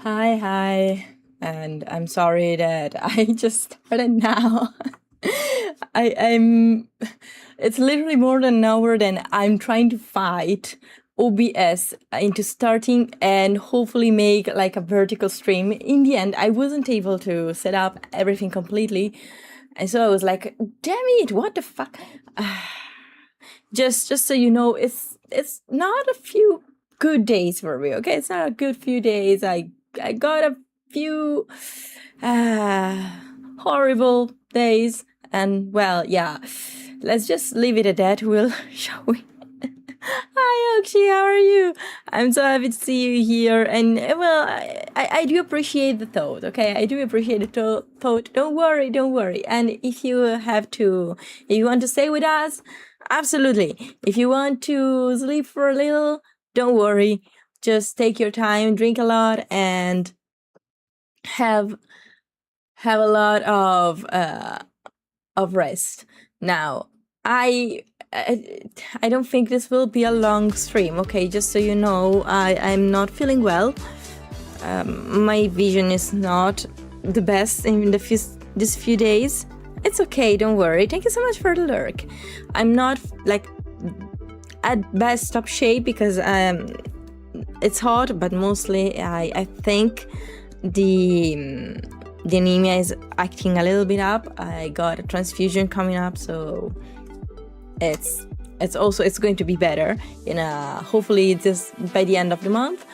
Hi, and I'm sorry that I just started now. I'm. It's literally more than an hour. Then I'm trying to fight OBS into starting and hopefully make like a vertical stream. In the end, I wasn't able to set up everything completely, and so I was like, "Damn it! What the fuck?" Just so you know, it's not a few good days for me. Okay, it's not a good few days. I got a few horrible days, and well, yeah, let's just leave it at that. Shall we? Hi, 𝐂𝐂𝐆𝐿, how are you? I'm so happy to see you here, and well, I do appreciate the thought. Okay, I do appreciate the thought. Don't worry. And if you want to stay with us, absolutely. If you want to sleep for a little, don't worry. Just take your time, drink a lot, and have a lot of rest. Now, I don't think this will be a long stream. Okay, just so you know, I'm not feeling well. My vision is not the best in these few days. It's okay, don't worry. Thank you so much for the lurk. I'm not like at best top shape because it's hot, but mostly I think the anemia is acting a little bit up. I got a transfusion coming up, so it's going to be better hopefully just by the end of the month.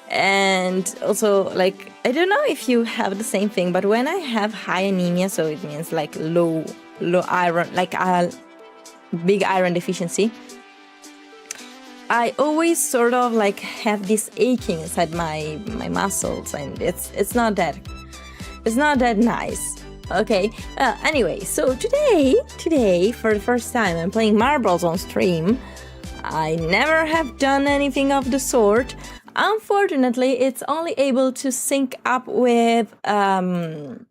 And also, like, I don't know if you have the same thing, but when I have high anemia, so it means like low iron, like a big iron deficiency, I always sort of like have this aching inside my muscles, and it's not that nice. Okay, anyway, so today for the first time I'm playing marbles on stream. I never have done anything of the sort. Unfortunately, it's only able to sync up with the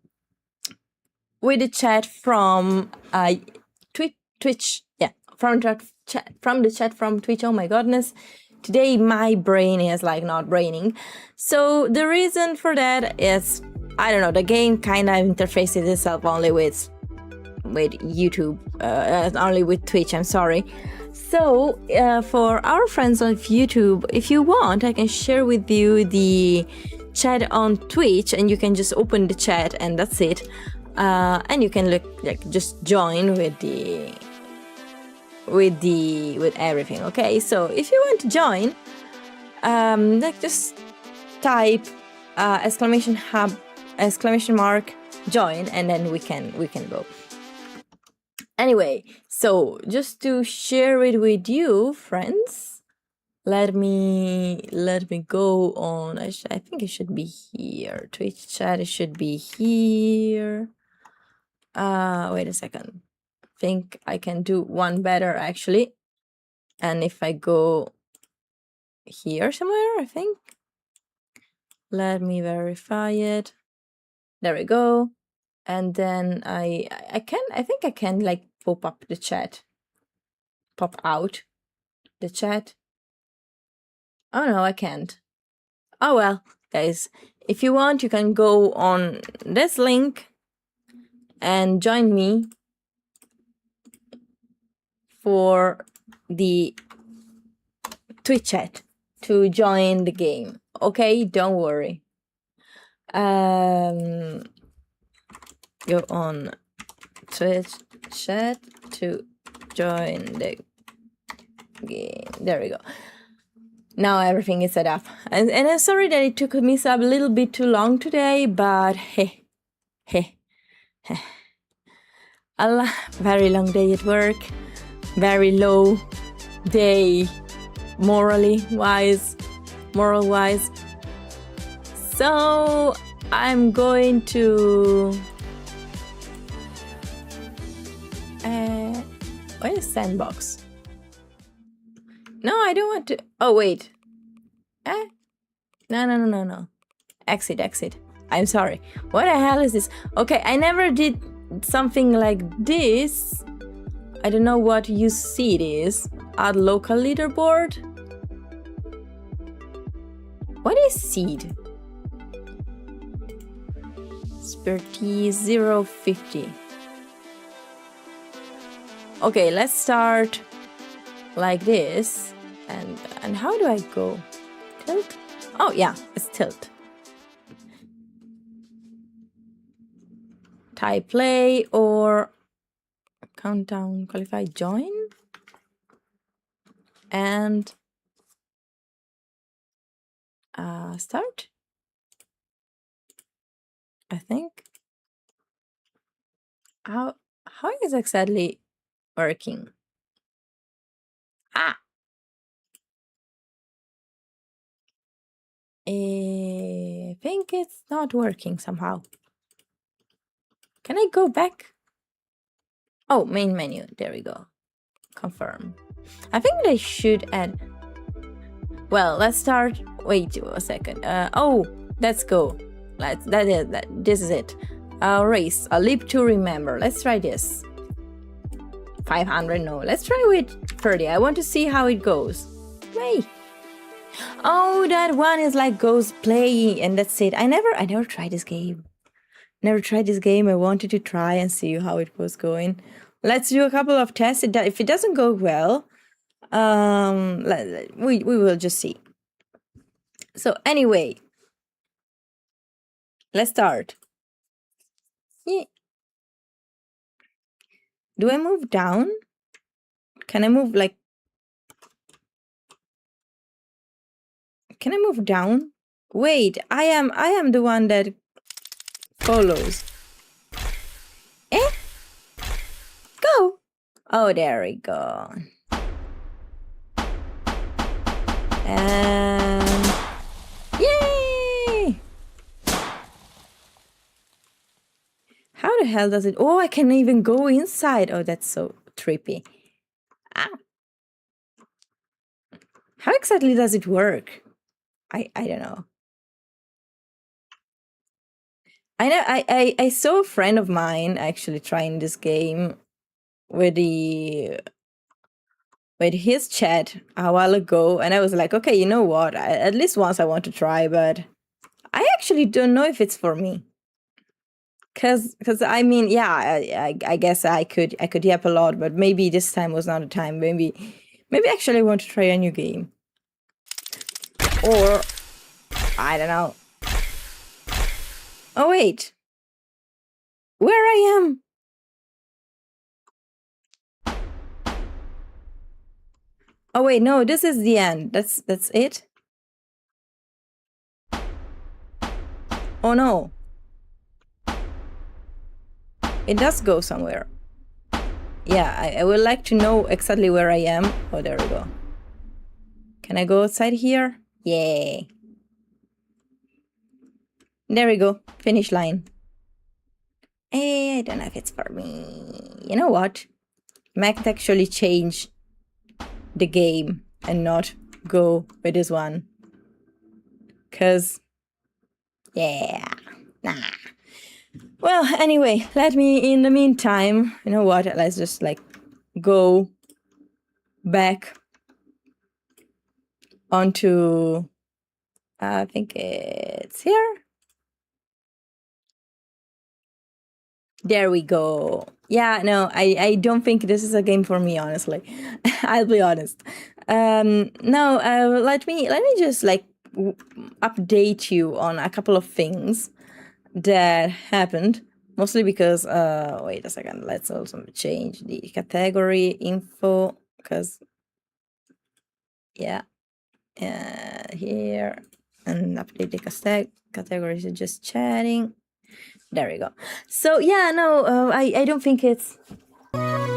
chat from Twitch. Yeah, from the chat from Twitch. Oh my goodness, today my brain is like not braining. So the reason for that is, I don't know, the game kind of interfaces itself only with YouTube, only with Twitch, I'm sorry. So for our friends on YouTube, if you want, I can share with you the chat on Twitch, and you can just open the chat and that's it. And you can just join with everything. Okay, so if you want to join, just type exclamation mark join, and then we can go. Anyway, so just to share it with you, friends, let me go on. I think it should be here. Twitch chat, it should be here. Wait a second. I think I can do one better actually. And if I go here somewhere, I think. Let me verify it. There we go. And then I think I can like pop out the chat. Oh no, I can't. Oh well, guys, if you want, you can go on this link and join me for the Twitch chat to join the game. Okay, don't worry. Go on Twitch chat to join the game. There we go. Now everything is set up. And I'm sorry that it took me a little bit too long today, but hey. A very long day at work. Very low day moral-wise. So I'm going to where is sandbox? No, I don't want to. Oh wait. No. Exit. I'm sorry. What the hell is this? Okay, I never did something like this. I don't know what you see it is. Add local leaderboard. What is seed? expertise 050. Okay, let's start like this. And how do I go? Tilt? Oh yeah, it's tilt. Type play or countdown, qualify, join, and start. I think. How is exactly working? I think it's not working somehow. Can I go back? Oh, main menu. There we go. Confirm. I think I should add. Well, let's start. Wait a second. Oh, let's go. This is it. Race. A leap to remember. Let's try this. 500. No. Let's try with 30. I want to see how it goes. Wait. Oh, that one is like goes play, and that's it. I never tried this game. Never tried this game. I wanted to try and see how it was going. Let's do a couple of tests. If it doesn't go well, we will just see. So anyway, let's start. Yeah. Do I move down? Can I move like? Can I move down? Wait, I am the one that follows. Eh? Go. Oh, there we go. And yay! How the hell does it? Oh, I can even go inside. Oh, that's so trippy. Ah. How exactly does it work? I don't know. I know I saw a friend of mine actually trying this game with his chat a while ago, and I was like, okay, you know what? At least once I want to try, but I actually don't know if it's for me. Cause I mean, yeah, I guess I could yap a lot, but maybe this time was not the time. Maybe actually I want to try a new game. Or I don't know. Oh wait. Where I am? Oh wait, no, this is the end. That's it. Oh no. It does go somewhere. Yeah, I would like to know exactly where I am. Oh, there we go. Can I go outside here? Yay. There we go. Finish line. Hey, I don't know if it's for me. You know what? I might actually change the game and not go with this one. Cause, yeah, nah. Well, anyway, let me, in the meantime, you know what? Let's just like go back onto, I think it's here. There we go. Yeah, no, I don't think this is a game for me, honestly. I'll be honest. No, let me just like update you on a couple of things that happened, mostly because wait a second, let's also change the category info, because yeah, here, and update the categories of just chatting. There we go. So yeah, no, I don't think it's Hi.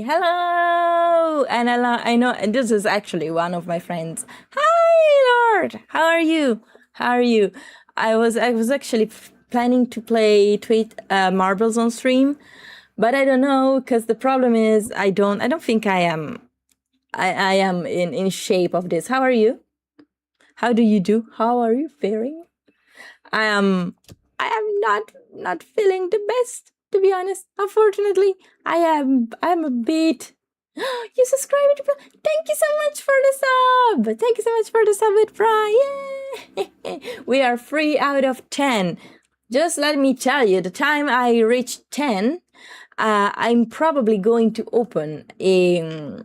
Hello. And I know, and this is actually one of my friends. Hi, Lord. How are you? I was actually planning to play Tweet Marbles on stream, but I don't know, because the problem is I don't think I am in shape of this. How are you? How do you do? How are you faring? I am not feeling the best, to be honest. Unfortunately, I'm a bit. You subscribed. Thank you so much for the sub. Thank you so much for the sub with Prime. Yay! We are 3 out of 10. Just let me tell you, the time I reach 10, I'm probably going to open a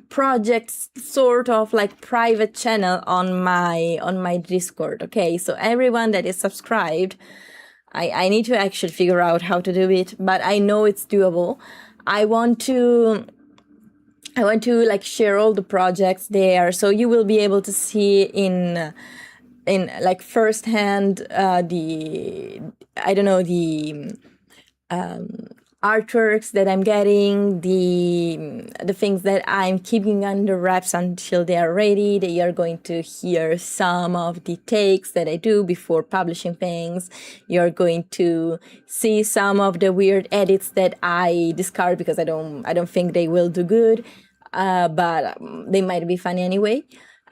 project, sort of like private channel on my Discord. Okay, so everyone that is subscribed, I need to actually figure out how to do it, but I know it's doable. I want to like share all the projects there, so you will be able to see in like firsthand the artworks that I'm getting, the things that I'm keeping under wraps until they are ready. They are going to hear some of the takes that I do before publishing things. You're going to see some of the weird edits that I discard because I don't think they will do good, but they might be funny anyway.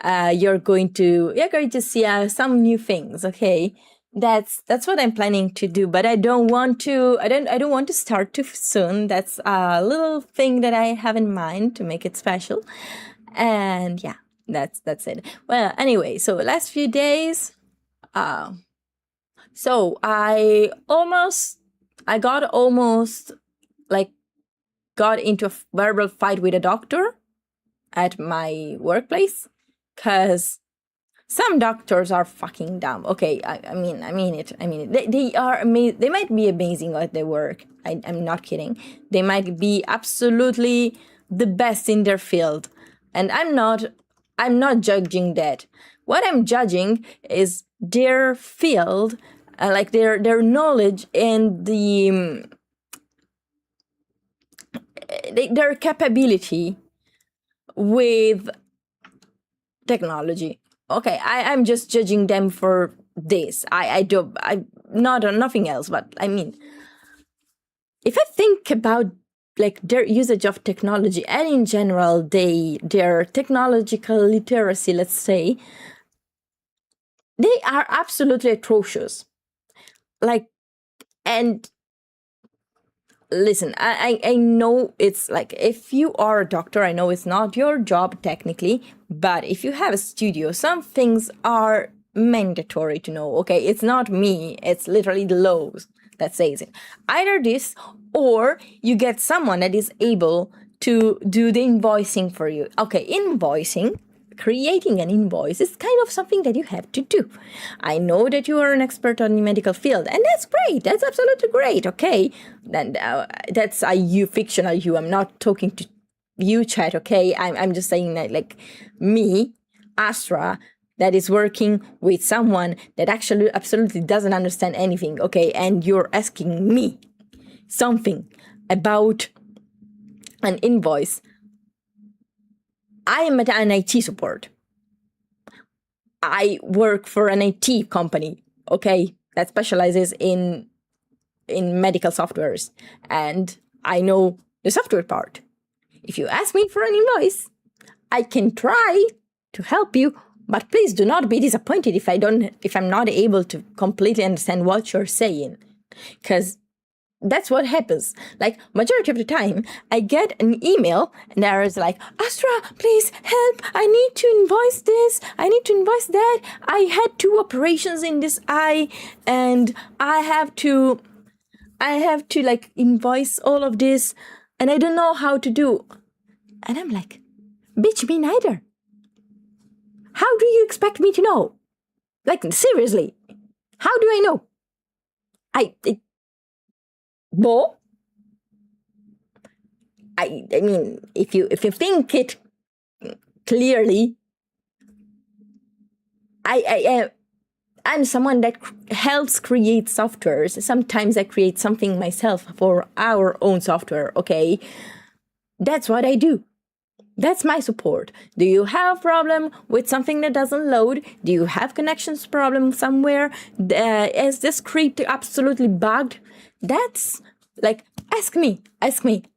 You're going to see some new things. Okay. That's what I'm planning to do, but I don't want to start too soon. That's a little thing that I have in mind to make it special. And yeah, that's it. Well, anyway, so last few days, so I got into a verbal fight with a doctor at my workplace, because some doctors are fucking dumb. Okay, I mean it. They are amazing. They might be amazing at their work. I'm not kidding. They might be absolutely the best in their field, and I'm not judging that. What I'm judging is their field, like their knowledge and their capability with technology. Okay, I'm just judging them for this. Nothing else. But I mean, if I think about like their usage of technology and in general, their technological literacy, let's say, they are absolutely atrocious. And listen, I know it's like, if you are a doctor, I know it's not your job technically, but if you have a studio, some things are mandatory to know. Okay, it's not me, it's literally the laws that says it. Either this, or you get someone that is able to do the invoicing for you. Okay, invoicing, creating an invoice is kind of something that you have to do. I know that you are an expert on the medical field, and that's great. That's absolutely great. Okay, then that's a fictional you. I'm not talking to you, chat. Okay, I'm just saying that, like, me, Astra, that is working with someone that actually absolutely doesn't understand anything. Okay, and you're asking me something about an invoice. I am an IT support. I work for an IT company, okay, that specializes in medical softwares, and I know the software part. If you ask me for an invoice, I can try to help you, but please do not be disappointed if I'm not able to completely understand what you're saying, because that's what happens. Like, majority of the time, I get an email and there is like, Astra, please help. I need to invoice this. I need to invoice that. I had 2 operations in this eye, and I have to like invoice all of this, and I don't know how to do. And I'm like, bitch, me neither. How do you expect me to know? Like, seriously, how do I know? I mean, if you think it clearly, I'm someone that helps create softwares. Sometimes I create something myself for our own software. Okay, that's what I do. That's my support. Do you have a problem with something that doesn't load? Do you have connections problem somewhere? Is the script absolutely bugged? That's like, ask me.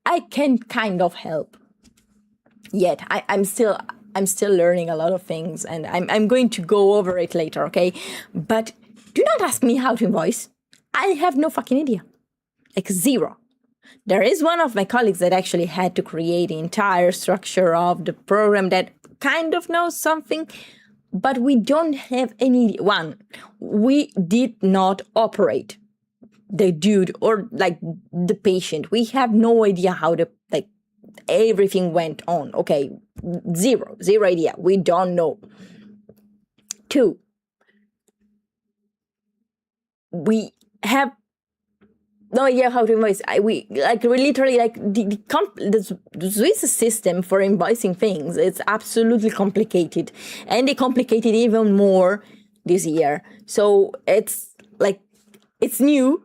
I can kind of help. Yet I'm still learning a lot of things, and I'm going to go over it later, okay? But do not ask me how to invoice. I have no fucking idea. Like, zero. There is one of my colleagues that actually had to create the entire structure of the program that kind of knows something, but we don't have any one. We did not operate the dude or like the patient. We have no idea how the like everything went on. Okay, zero idea. We don't know. 2, we have no idea how to invoice. We literally like the Swiss system for invoicing things. It's absolutely complicated, and they complicated even more this year. So it's like it's new.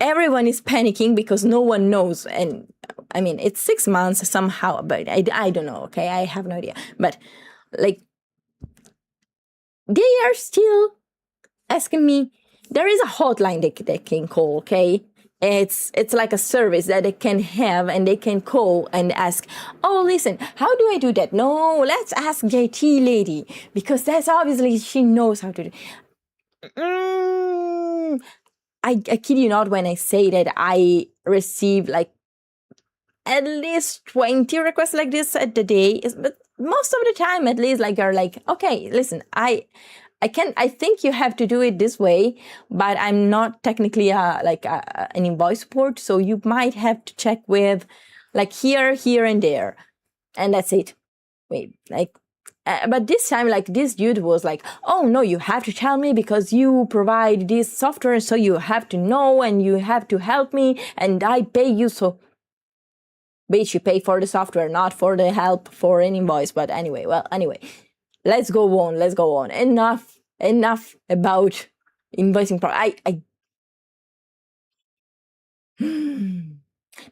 Everyone is panicking because no one knows, and I mean it's 6 months somehow, but I don't know. Okay, I have no idea, but like they are still asking me. There is a hotline they can call. Okay. It's like a service that they can have, and they can call and ask, oh, listen, how do I do that? No, let's ask JT lady, because that's obviously she knows how to do. I kid you not when I say that I receive like at least 20 requests like this at the day, but most of the time at least like are like, okay, listen, I think you have to do it this way, but I'm not technically an invoice support, so you might have to check with like here, and there, and that's it. Wait, like, but this time, like this dude was like, oh no, you have to tell me because you provide this software, so you have to know and you have to help me, and I pay you. So, bitch, you pay for the software, not for the help for an invoice. But anyway, let's go on. Enough about invoicing.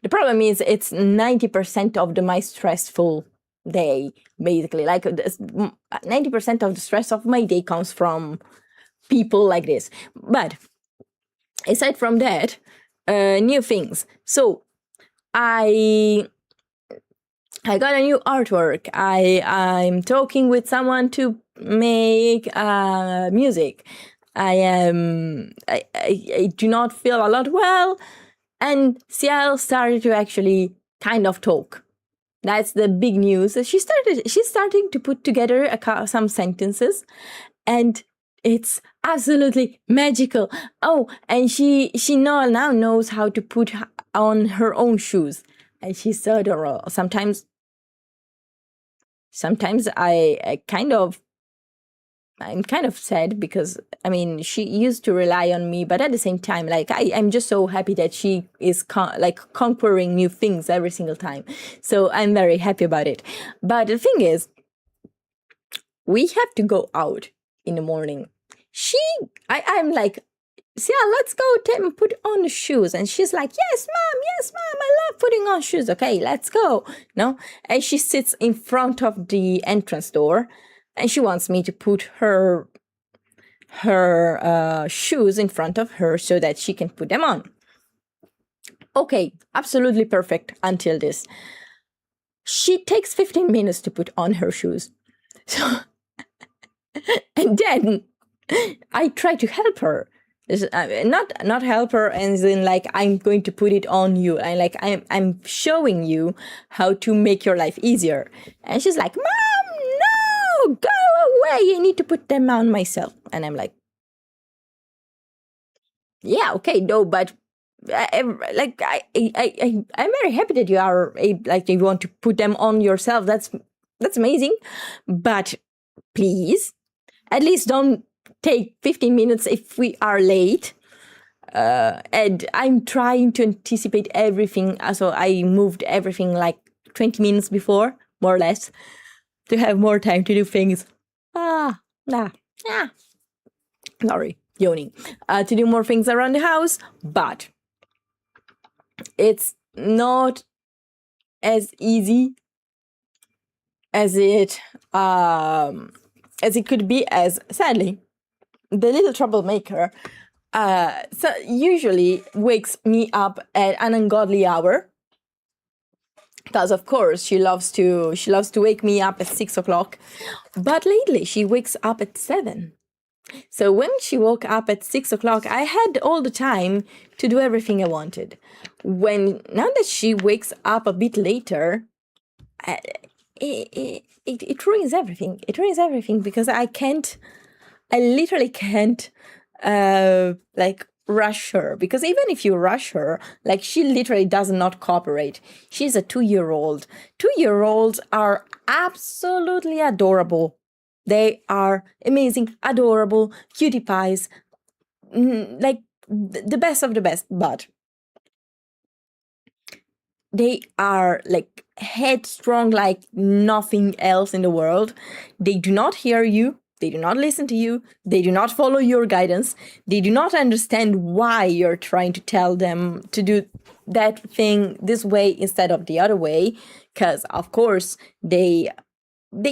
The problem is it's 90% of my stressful day, basically. Like 90% of the stress of my day comes from people like this. But aside from that, new things. So I got a new artwork. I'm talking with someone to make music. I do not feel a lot well, and Ciel started to actually kind of talk. That's the big news. She's starting to put together some sentences, and it's absolutely magical. Oh, and she now knows how to put on her own shoes, and she's so adorable. Sometimes I'm kind of sad because, I mean, she used to rely on me, but at the same time, like, I'm just so happy that she is conquering new things every single time. So I'm very happy about it. But the thing is, we have to go out in the morning. I'm like, yeah, let's go put on the shoes. And she's like, yes, mom, I love putting on shoes. Okay, let's go. No? And she sits in front of the entrance door, and she wants me to put her shoes in front of her so that she can put them on. Okay, absolutely perfect until this. She takes 15 minutes to put on her shoes. So, and then I try to help her. Not help her as in like I'm going to put it on you. I'm showing you how to make your life easier. And she's like, Mom, no, go away. I need to put them on myself. And I'm like, yeah, okay, no, but I'm very happy that you are you want to put them on yourself. That's amazing. But please, at least don't take 15 minutes if we are late. And I'm trying to anticipate everything. So I moved everything like 20 minutes before, more or less, to have more time to do things. Sorry, yawning. To do more things around the house, but it's not as easy as it could be, as sadly the little troublemaker so usually wakes me up at an ungodly hour, because of course she loves to wake me up at 6 o'clock, but lately she wakes up at 7. So when she woke up at 6 o'clock, I had all the time to do everything I wanted. Now that she wakes up a bit later, it ruins everything. It ruins everything because I literally can't, like, rush her. Because even if you rush her, like, she literally does not cooperate. She's a 2-year-old. 2-year-olds are absolutely adorable. They are amazing, adorable, cutie pies, like the best of the best, but they are like headstrong like nothing else in the world. They do not hear you. They do not listen to you. They do not follow your guidance. They do not understand why you're trying to tell them to do that thing this way instead of the other way. Because, of course, they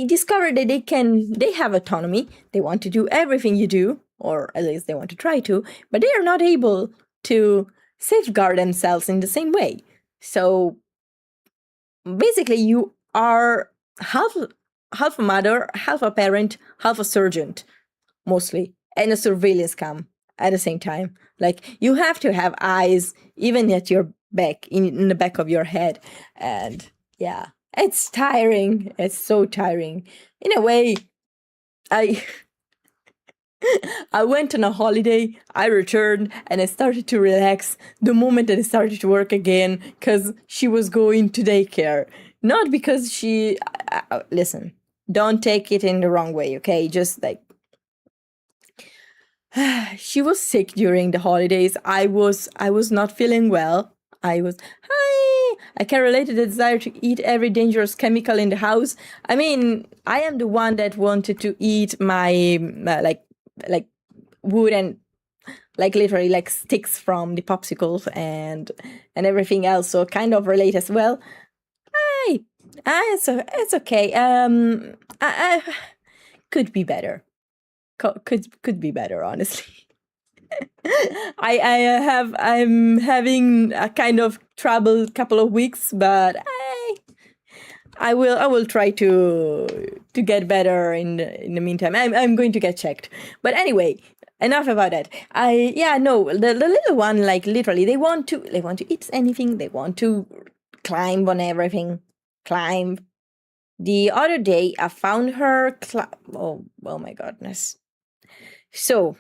discover that they have autonomy. They want to do everything you do, or at least they want to try to, but they are not able to safeguard themselves in the same way. So basically you are half a mother, half a parent, half a surgeon, mostly, and a surveillance cam at the same time. Like, you have to have eyes even at your back, in the back of your head. And yeah, it's tiring. It's so tiring. In a way, I went on a holiday, I returned, and I started to relax the moment that I started to work again, because she was going to daycare. Not because she... listen, don't take it in the wrong way, okay? Just like... she was sick during the holidays. I was not feeling well. I can relate to the desire to eat every dangerous chemical in the house. I mean, I am the one that wanted to eat my, like wood and, like, literally, like, sticks from the popsicles and everything else. So kind of relate as well. It's okay. I could be better. Could be better, honestly. I'm having a kind of trouble couple of weeks, but I will try to get better in the meantime. I'm going to get checked. But anyway, enough about that. The little one, like, literally, they want to eat anything. They want to climb on everything. Climb. The other day, I found her oh my goodness. So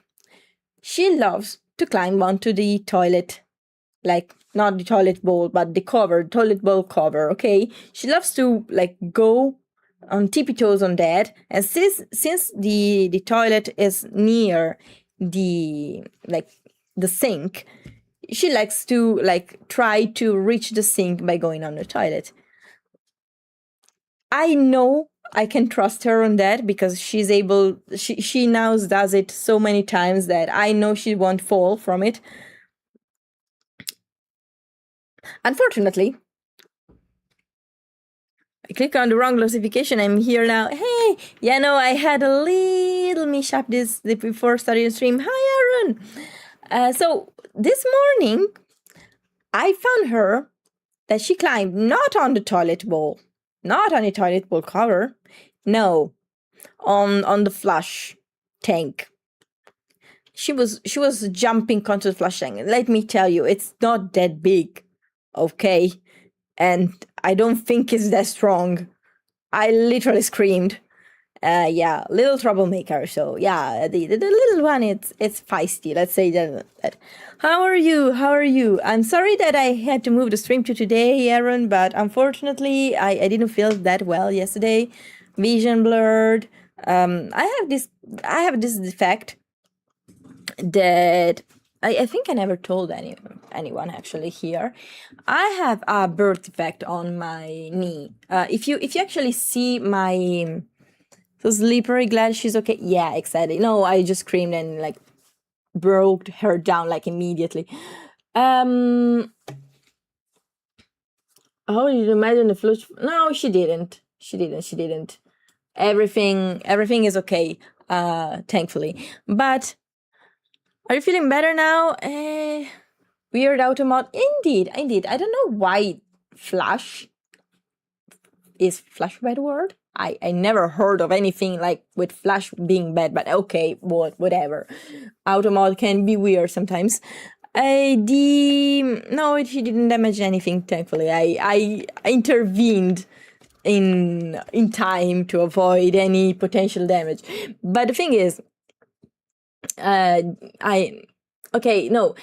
she loves to climb onto the toilet, like, not the toilet bowl, but the toilet bowl cover, okay? She loves to, like, go on tippy toes on that. And since the toilet is near the sink, she likes to, like, try to reach the sink by going on the toilet. I know I can trust her on that because she now does it so many times that I know she won't fall from it. Unfortunately, I click on the wrong classification. I'm here now. Hey, I had a little mishap before starting the stream. Hi, Aaron. So this morning, I found her that she climbed not on the toilet bowl, not on the toilet bowl cover, no, on the flush tank. She was jumping onto the flush tank. Let me tell you, it's not that big, okay? And I don't think it's that strong. I literally screamed. Little troublemaker. So yeah, the little one, it's feisty. Let's say that. How are you? I'm sorry that I had to move the stream to today, Aaron, but unfortunately I didn't feel that well yesterday. Vision blurred. I have this defect that I think I never told anyone actually here. I have a birth defect on my knee. If you actually see my... So Slippery, glad she's okay. Yeah, exactly. No, I just screamed and, like, broke her down, like, immediately. Oh, did you imagine the flu? No, she didn't. She didn't. Everything is okay, thankfully. But are you feeling better now? Weird automod. Indeed. I don't know why Flash is flash a bad word? I never heard of anything like with flash being bad, but okay, whatever. Automod can be weird sometimes. No, he didn't damage anything, thankfully. I intervened in time to avoid any potential damage. But the thing is, okay, no.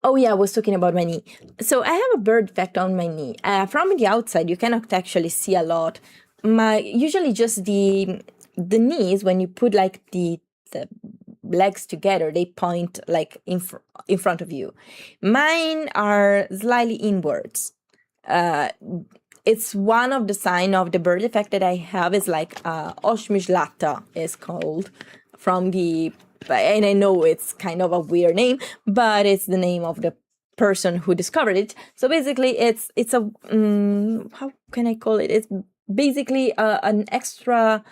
Oh yeah, I was talking about my knee. So I have a bird defect on my knee. From the outside, you cannot actually see a lot. Usually just the knees, when you put like the legs together, they point like in front of you. Mine are slightly inwards. It's one of the sign of the bird defect that I have is like Oshmishlata is called from the, and I know it's kind of a weird name, but it's the name of the person who discovered it. So basically it's a, how can I call it? It's basically an extra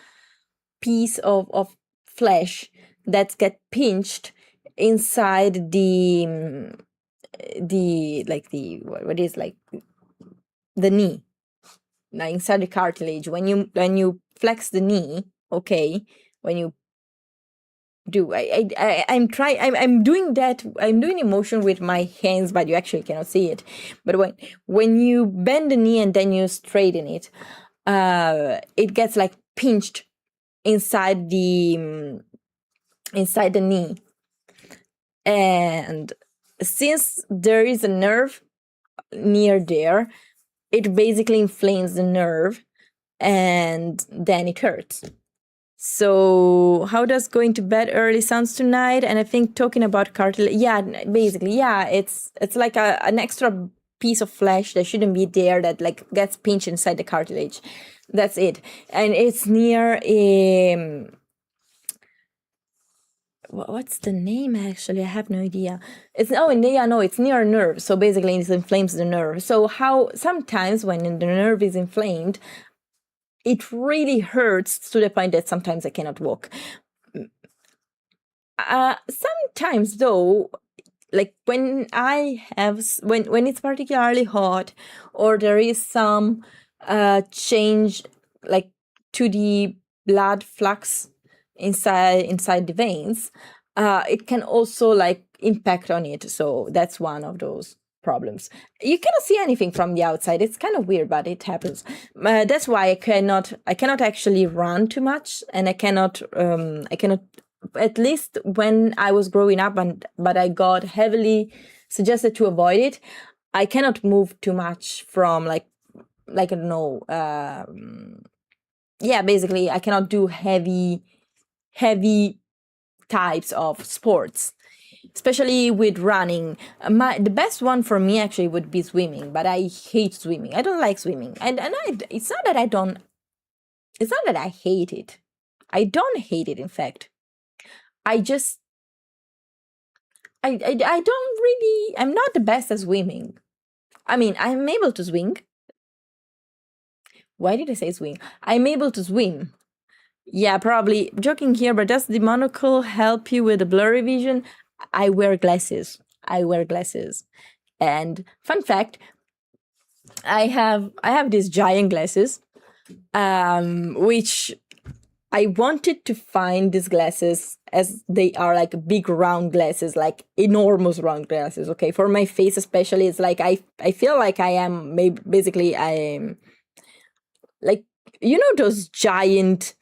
piece of flesh that get pinched inside the knee, like inside the cartilage. When you flex the knee, okay, when you do, I'm doing that. I'm doing emotion with my hands, but you actually cannot see it. But when you bend the knee and then you straighten it, it gets like pinched inside the knee, and since there is a nerve near there, it basically inflames the nerve, and then it hurts. So how does going to bed early sounds tonight? And I think talking about cartilage, yeah, basically, yeah, it's like an extra piece of flesh that shouldn't be there that like gets pinched inside the cartilage. That's it. And it's near what's the name actually? I have no idea. It's near a nerve. So basically it inflames the nerve. So how sometimes when the nerve is inflamed, it really hurts to the point that sometimes I cannot walk. Sometimes though, like when it's particularly hot, or there is some change like to the blood flux inside the veins, it can also like impact on it. So that's one of those problems. You cannot see anything from the outside. It's kind of weird, but it happens. That's why I cannot actually run too much, and I cannot at least when I was growing up, but I got heavily suggested to avoid it. I cannot move too much from like I don't know. Yeah, basically I cannot do heavy types of sports, especially with running. The best one for me actually would be swimming, but I hate swimming. I don't like swimming, and it's not that I hate it. I don't hate it. In fact, I don't really. I'm not the best at swimming. I mean, I'm able to swim. Why did I say swim? I'm able to swim. Yeah, probably joking here, but does the monocle help you with the blurry vision? I wear glasses. And fun fact, I have these giant glasses, which I wanted to find these glasses as they are like big round glasses, like enormous round glasses. Okay, for my face especially, it's like I feel like I am I'm like, you know, those giant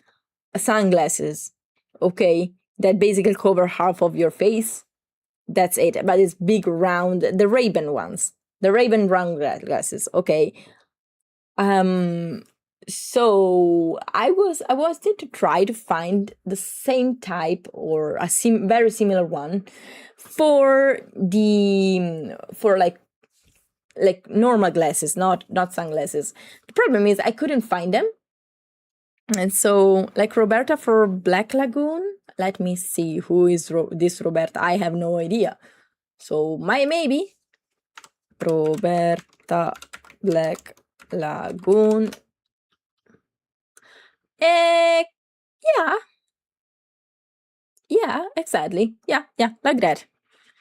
sunglasses, okay, that basically cover half of your face. That's it, but it's big round, the Ray-Ban ones, the Ray-Ban round glasses, okay. So I wanted to try to find the same type or a very similar one for like normal glasses, not sunglasses. The problem is I couldn't find them. And so, like Roberta for Black Lagoon, let me see who is this Roberta. I have no idea. So maybe Roberta Black Lagoon. Yeah, exactly. Yeah, like that.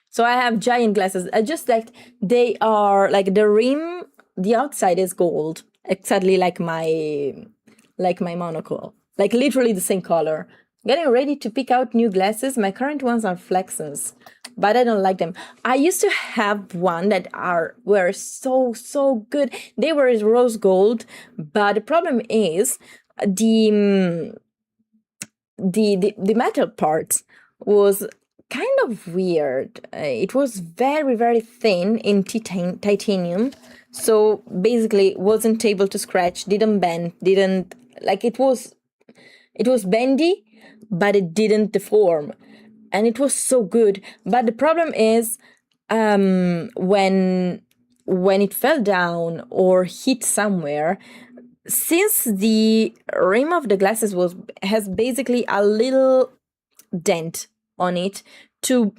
So I have giant glasses. I just like they are like the rim the outside is gold, exactly like my monocle, like literally the same color. Getting ready to pick out new glasses. My current ones are Flexons, but I don't like them. I used to have one that were so good. They were rose gold, but the problem is the metal part was kind of weird. It was very thin in titanium, so basically wasn't able to scratch, didn't bend, didn't, like, it was bendy, but it didn't deform, and it was so good. But the problem is, when it fell down or hit somewhere, since the rim of the glasses has basically a little dent on it, to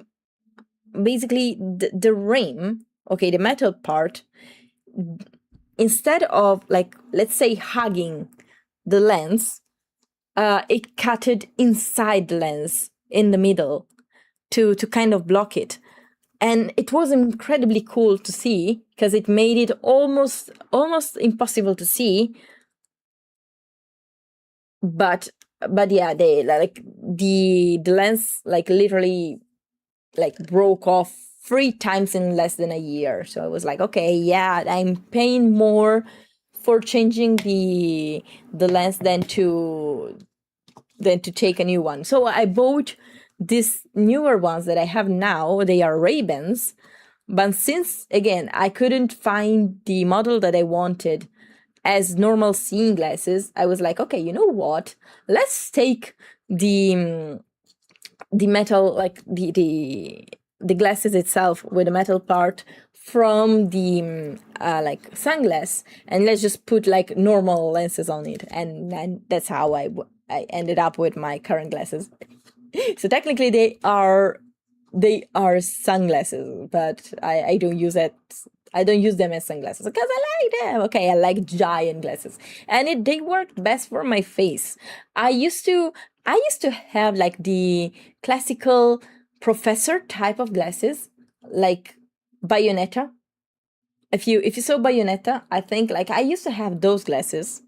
basically the rim, okay, the metal part, instead of, like, let's say, hugging the lens, it cut it inside the lens in the middle to kind of block it. And it was incredibly cool to see, because it made it almost impossible to see. But yeah, the lens, like, literally, like, broke off 3 times in less than a year. So I was like, okay, yeah, I'm paying more for changing the lens than to take a new one. So I bought these newer ones that I have now. They are Ray-Bans, but since, again, I couldn't find the model that I wanted as normal seeing glasses, I was like, okay, you know what? Let's take the metal, like the glasses itself with the metal part from the like sunglass, and let's just put like normal lenses on it, and that's how I ended up with my current glasses. So technically they are sunglasses, but I don't use it. I don't use them as sunglasses because I like them. Okay, I like giant glasses, and they work best for my face. I used to have like the classical professor type of glasses, like Bayonetta. If you saw Bayonetta, I think, like, I used to have those glasses.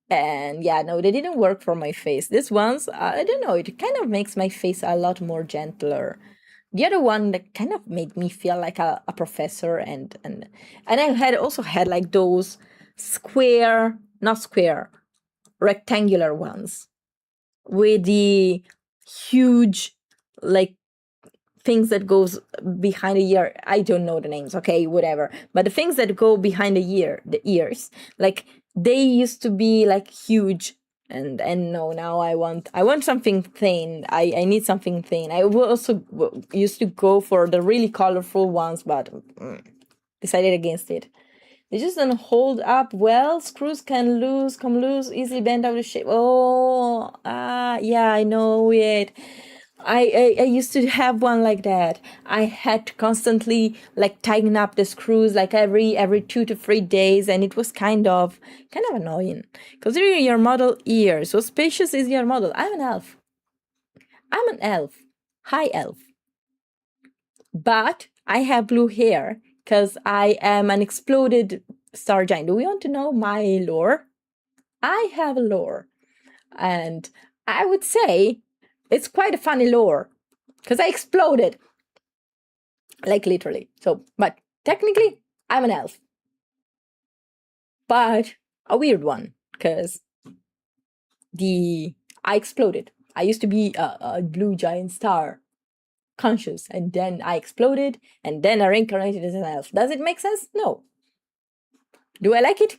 And yeah, no, they didn't work for my face. These ones, I don't know, it kind of makes my face a lot more gentler. The other one that kind of made me feel like a professor, and I had also had like those rectangular ones with the huge, like, things that goes behind the ear. I don't know the names, okay, whatever. But the things that go behind the ears, like, they used to be like huge, and no, now I want something thin. I need something thin. I also used to go for the really colorful ones, but decided against it. They just don't hold up well. Screws come loose, easily bend out of shape. Oh, yeah, I know it. I used to have one like that. I had to constantly, like, tighten up the screws like every 2 to 3 days, and it was kind of annoying. Considering your model ear, so spacious is your model. I'm an elf. High elf. But I have blue hair because I am an exploded star giant. Do we want to know my lore? I have a lore, and I would say it's quite a funny lore, because I exploded, like, literally. So, but technically, I'm an elf. But a weird one, because I exploded. I used to be a blue giant star conscious, and then I exploded, and then I reincarnated as an elf. Does it make sense? No. Do I like it?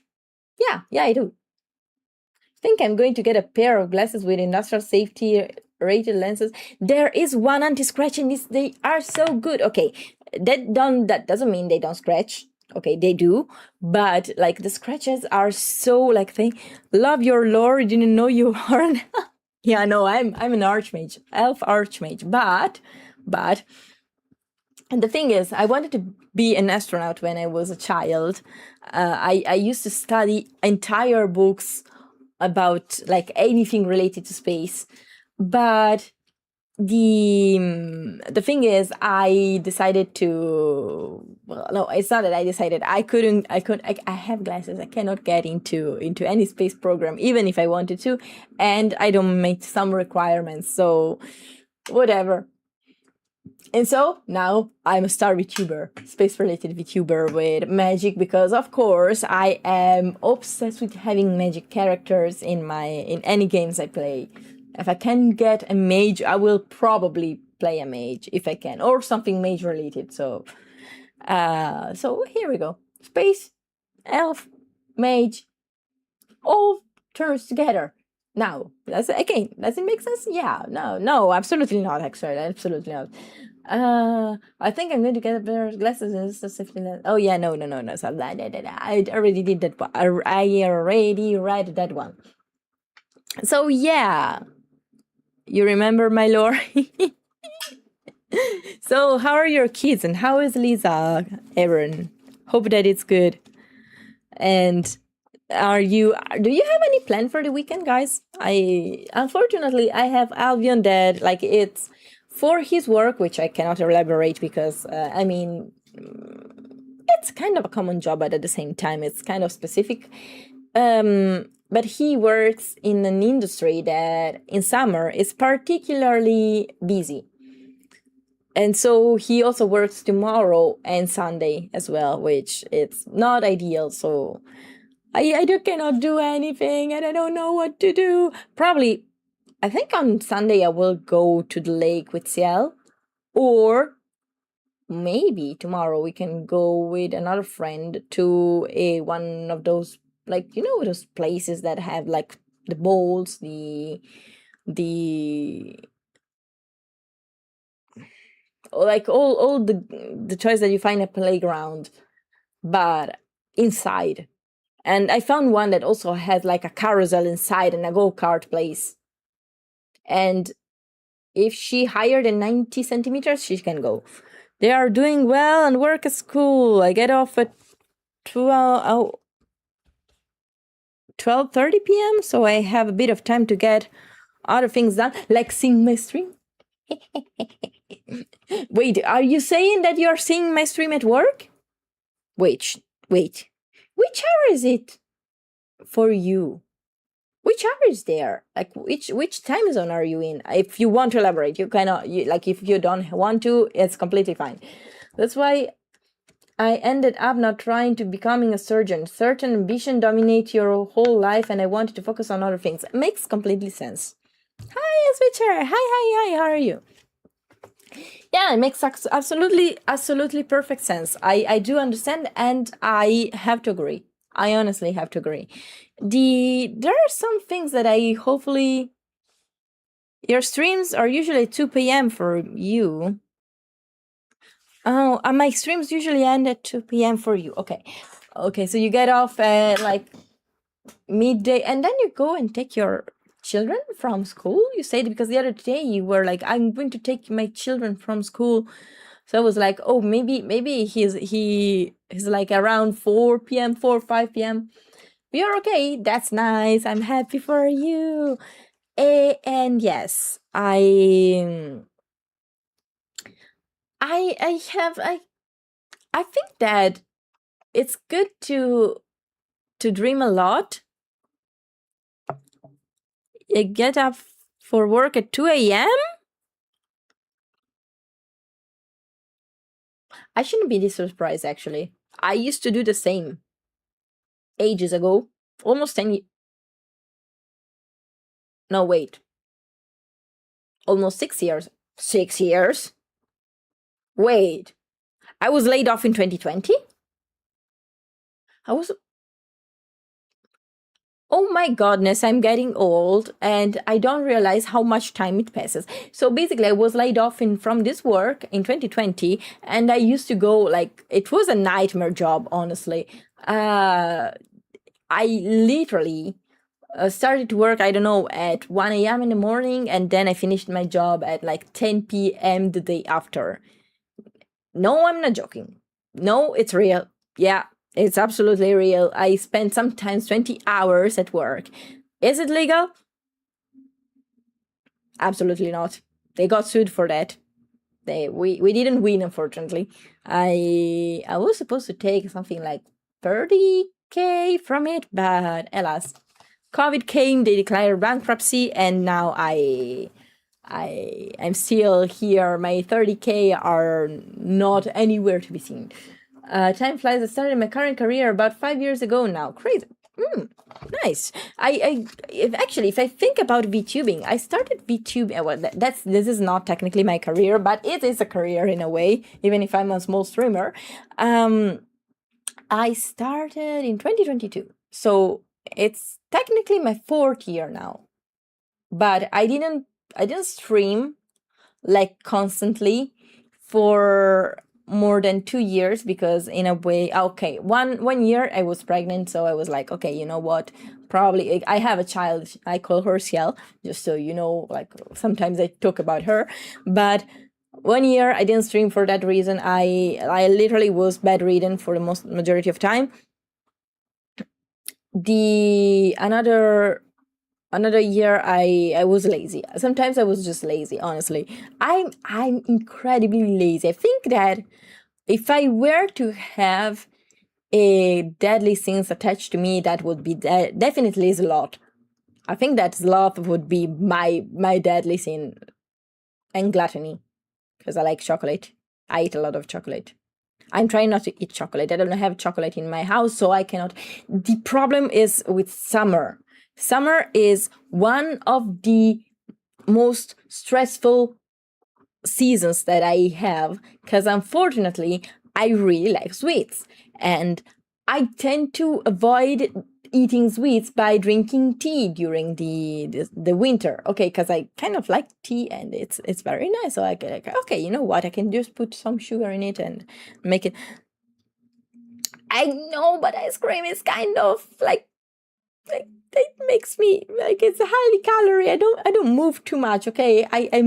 Yeah, I do. I think I'm going to get a pair of glasses with industrial safety rated lenses. There is one anti-scratching. They are so good. Okay, that doesn't mean they don't scratch. Okay, they do, but like, the scratches are so, like, they love your lore. You didn't know you are an yeah, no, I'm an archmage, elf archmage, but and the thing is, I wanted to be an astronaut when I was a child. I used to study entire books about, like, anything related to space, but the thing is, I decided to, well, no, it's not that I decided. I have glasses. I cannot get into any space program, even if I wanted to, and I don't meet some requirements, so whatever. And so now I'm a star VTuber, space-related VTuber with magic, because of course I am obsessed with having magic characters in any games I play. If I can get a mage, I will probably play a mage if I can, or something mage related. So here we go. Space, elf, mage, all turns together. Now, does it make sense? Yeah, no, absolutely not, actually, absolutely not. I think I'm going to get a pair of glasses. Oh yeah, no. So I already did that one. I already read that one. So yeah, you remember my lore. So how are your kids, and how is Lisa, Aaron? Hope that it's good. And do you have any plan for the weekend, guys? Unfortunately I have Albion that, like, it's for his work, which I cannot elaborate because I mean, it's kind of a common job, but at the same time it's kind of specific. But he works in an industry that in summer is particularly busy. And so he also works tomorrow and Sunday as well, which it's not ideal. So I cannot do anything, and I don't know what to do. Probably, I think on Sunday I will go to the lake with Ciel, or maybe tomorrow we can go with another friend to one of those, like, you know, those places that have like the bowls, like all the toys that you find at playground, but inside. And I found one that also has like a carousel inside and a go-kart place. And if she higher than 90 centimeters, she can go. They are doing well and work at school. I get off at 12:30 p.m. So I have a bit of time to get other things done, like seeing my stream. Wait, are you saying that you're seeing my stream at work? Wait. Which hour is it for you? Which hour is there? Like, which time zone are you in? If you want to elaborate, you cannot. Like, if you don't want to, it's completely fine. That's why I ended up not trying to becoming a surgeon. Certain ambition dominate your whole life, and I wanted to focus on other things. It makes completely sense. Hi, Switcher. Hi. How are you? Yeah, it makes absolutely perfect sense. I do understand, and I have to agree. I honestly have to agree. There are some things that I hopefully... Your streams are usually 2 p.m. for you. Oh, my streams usually end at 2 p.m. for you. Okay, so you get off at like midday, and then you go and take your children from school, you said? Because the other day you were like, I'm going to take my children from school. So I was like, oh, maybe he's like around 4 p.m., 4 or 5 p.m. You're okay. That's nice. I'm happy for you. And yes, I think that it's good to dream a lot. You get up for work at 2 a.m.? I shouldn't be this surprised, actually. I used to do the same ages ago. Almost 10 years. No, wait. Almost 6 years. 6 years? Wait. I was laid off in 2020? Oh my goodness, I'm getting old and I don't realize how much time it passes. So basically, I was laid off from this work in 2020, and I used to go, like, it was a nightmare job, honestly. I literally started to work, I don't know, at 1 a.m. in the morning, and then I finished my job at like 10 p.m. the day after. No, I'm not joking. No, it's real. Yeah. It's absolutely real. I spend sometimes 20 hours at work. Is it legal? Absolutely not. they got sued for that. We didn't win, unfortunately. I was supposed to take something like 30K from it, but alas, COVID came, they declared bankruptcy, and now I'm still here. My 30K are not anywhere to be seen. Time flies. I started my current career about 5 years ago now. Crazy. Nice. If I think about VTubing, I started VTubing. Well, this is not technically my career, but it is a career in a way, even if I'm a small streamer. I started in 2022, so it's technically my 4th year now. But I didn't stream like constantly for more than 2 years, because in a way, okay, one year I was pregnant, so I was like, okay, you know what, probably I have a child, I call her 𝐓𝐀𝐆𝐒, just so you know, like sometimes I talk about her. But 1 year I didn't stream for that reason. I literally was bedridden for the majority of time. Another year I was lazy. Sometimes I was just lazy, honestly. I'm incredibly lazy. I think that if I were to have a deadly sins attached to me, that would be definitely 𝐻𝐿. I think that 𝐻𝐿 would be my deadly sin, and gluttony, because I like chocolate. I eat a lot of chocolate. I'm trying not to eat chocolate. I don't have chocolate in my house, so I cannot. The problem is with summer. Summer is one of the most stressful seasons that I have, because unfortunately I really like sweets, and I tend to avoid eating sweets by drinking tea during the winter. Okay, because I kind of like tea and it's very nice. So I get like, okay, you know what? I can just put some sugar in it and make it. I know, but ice cream is kind of like it makes me like, it's a highly calorie. I don't move too much. Okay, I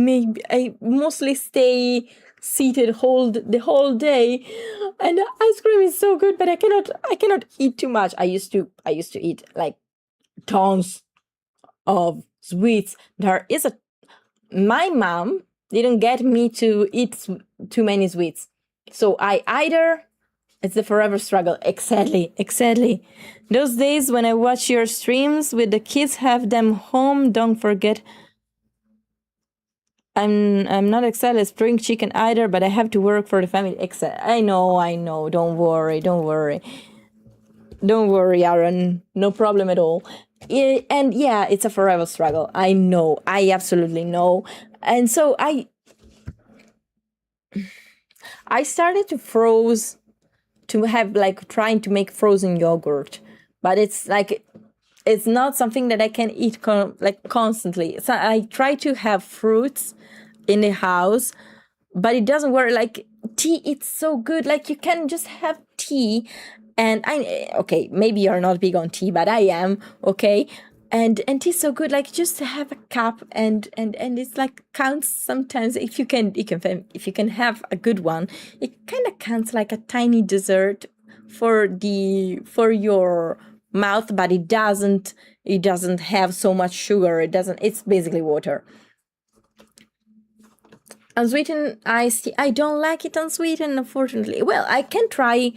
mostly stay seated the whole day, and ice cream is so good, but I cannot eat too much. I used to eat like tons of sweets. My mom didn't get me to eat too many sweets, so it's the forever struggle. Exactly. Those days when I watch your streams with the kids, have them home, don't forget. I'm not excited to spring chicken either, but I have to work for the family. I know. Don't worry, Aaron. No problem at all. And yeah, it's a forever struggle. I know. I absolutely know. And so I started to have like trying to make frozen yogurt, but it's like, it's not something that I can eat constantly. So I try to have fruits in the house, but it doesn't work. Like tea, it's so good. Like you can just have tea, and okay, maybe you're not big on tea, but I am. Okay, and tea's so good. Like just to have a cup, and it's like counts sometimes. If you can have a good one, it kind of counts like a tiny dessert for your mouth, but it doesn't have so much sugar. It's basically water. Unsweetened iced tea, I don't like it unsweetened, unfortunately. Well, I can try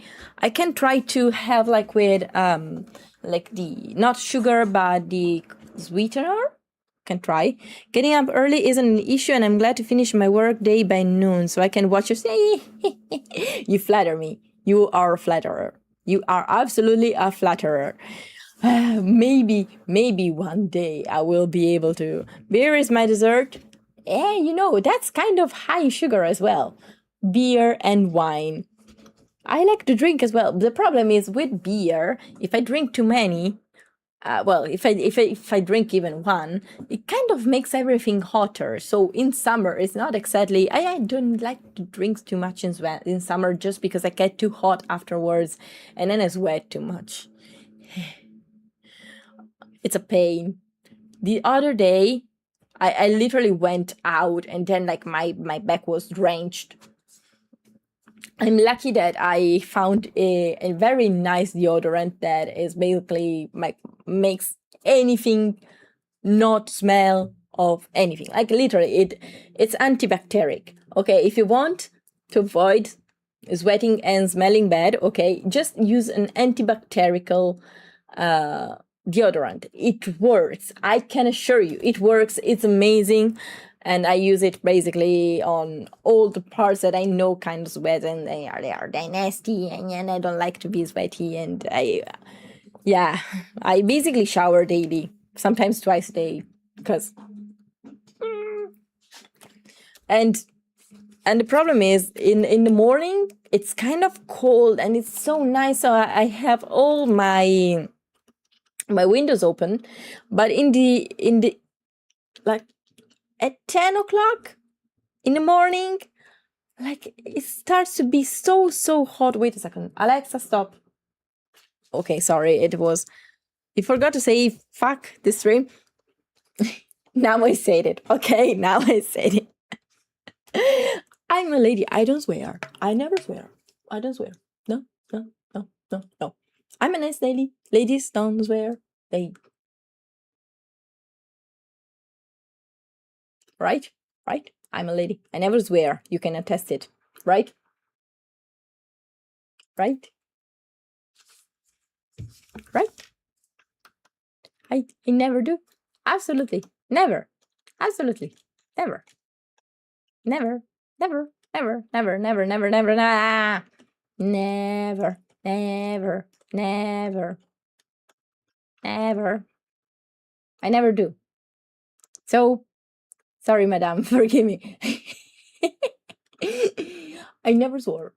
to have like with like the not sugar but the sweetener. Can try. Getting up early isn't an issue, and I'm glad to finish my work day by noon so I can watch you. You flatter me. You are a flatterer. You are absolutely a flatterer. Maybe one day I will be able to. Beer is my dessert. You know, that's kind of high sugar as well. Beer and wine. I like to drink as well. The problem is with beer, if I drink too many, if I drink even one, it kind of makes everything hotter. So in summer, it's not exactly. I don't like to drink too much in summer, just because I get too hot afterwards, and then I sweat too much. It's a pain. The other day, I literally went out, and then like my back was drenched. I'm lucky that I found a very nice deodorant that is basically like makes anything not smell of anything. Like literally, it's antibacterial. Okay, if you want to avoid sweating and smelling bad, okay, just use an antibacterial deodorant. It works. I can assure you, it works. It's amazing. And I use it basically on all the parts that I know kind of sweat, and they are nasty, and I don't like to be sweaty, and I basically shower daily, sometimes twice a day, because and the problem is in the morning it's kind of cold and it's so nice, so I have all my windows open, but in the like at 10 o'clock in the morning, like it starts to be so hot. Wait a second, Alexa, stop. Okay, sorry, you forgot to say fuck this stream. Now I said it. Okay, now I said it. I'm a lady. I don't swear. I never swear. I don't swear. No. I'm a nice lady. Ladies don't swear. Right? I'm a lady. I never swear. You can attest it. Right? I never do. Absolutely. Never. Absolutely. Never. Never. Never. Never. Never. Never. Never. Never. Never. Never. Never. Never. Never. I never do. So, sorry, madam, forgive me. I never swore.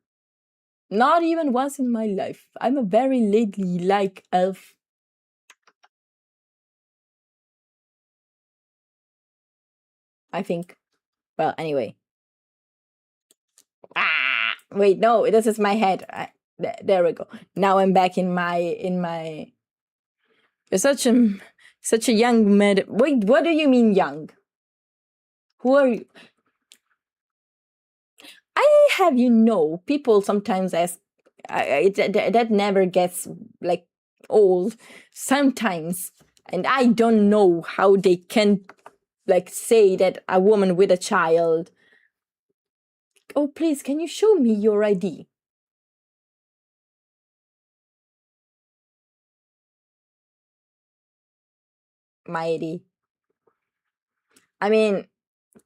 Not even once in my life. I'm a very ladylike elf. I think. Well, anyway. Wait, no, this is my head. There we go. Now I'm back in my. You're such a young man. Wait, what do you mean young? Who are you? I have people sometimes ask. That never gets like old. Sometimes, and I don't know how they can like say that a woman with a child. Oh, please, can you show me your ID? My ID. I mean,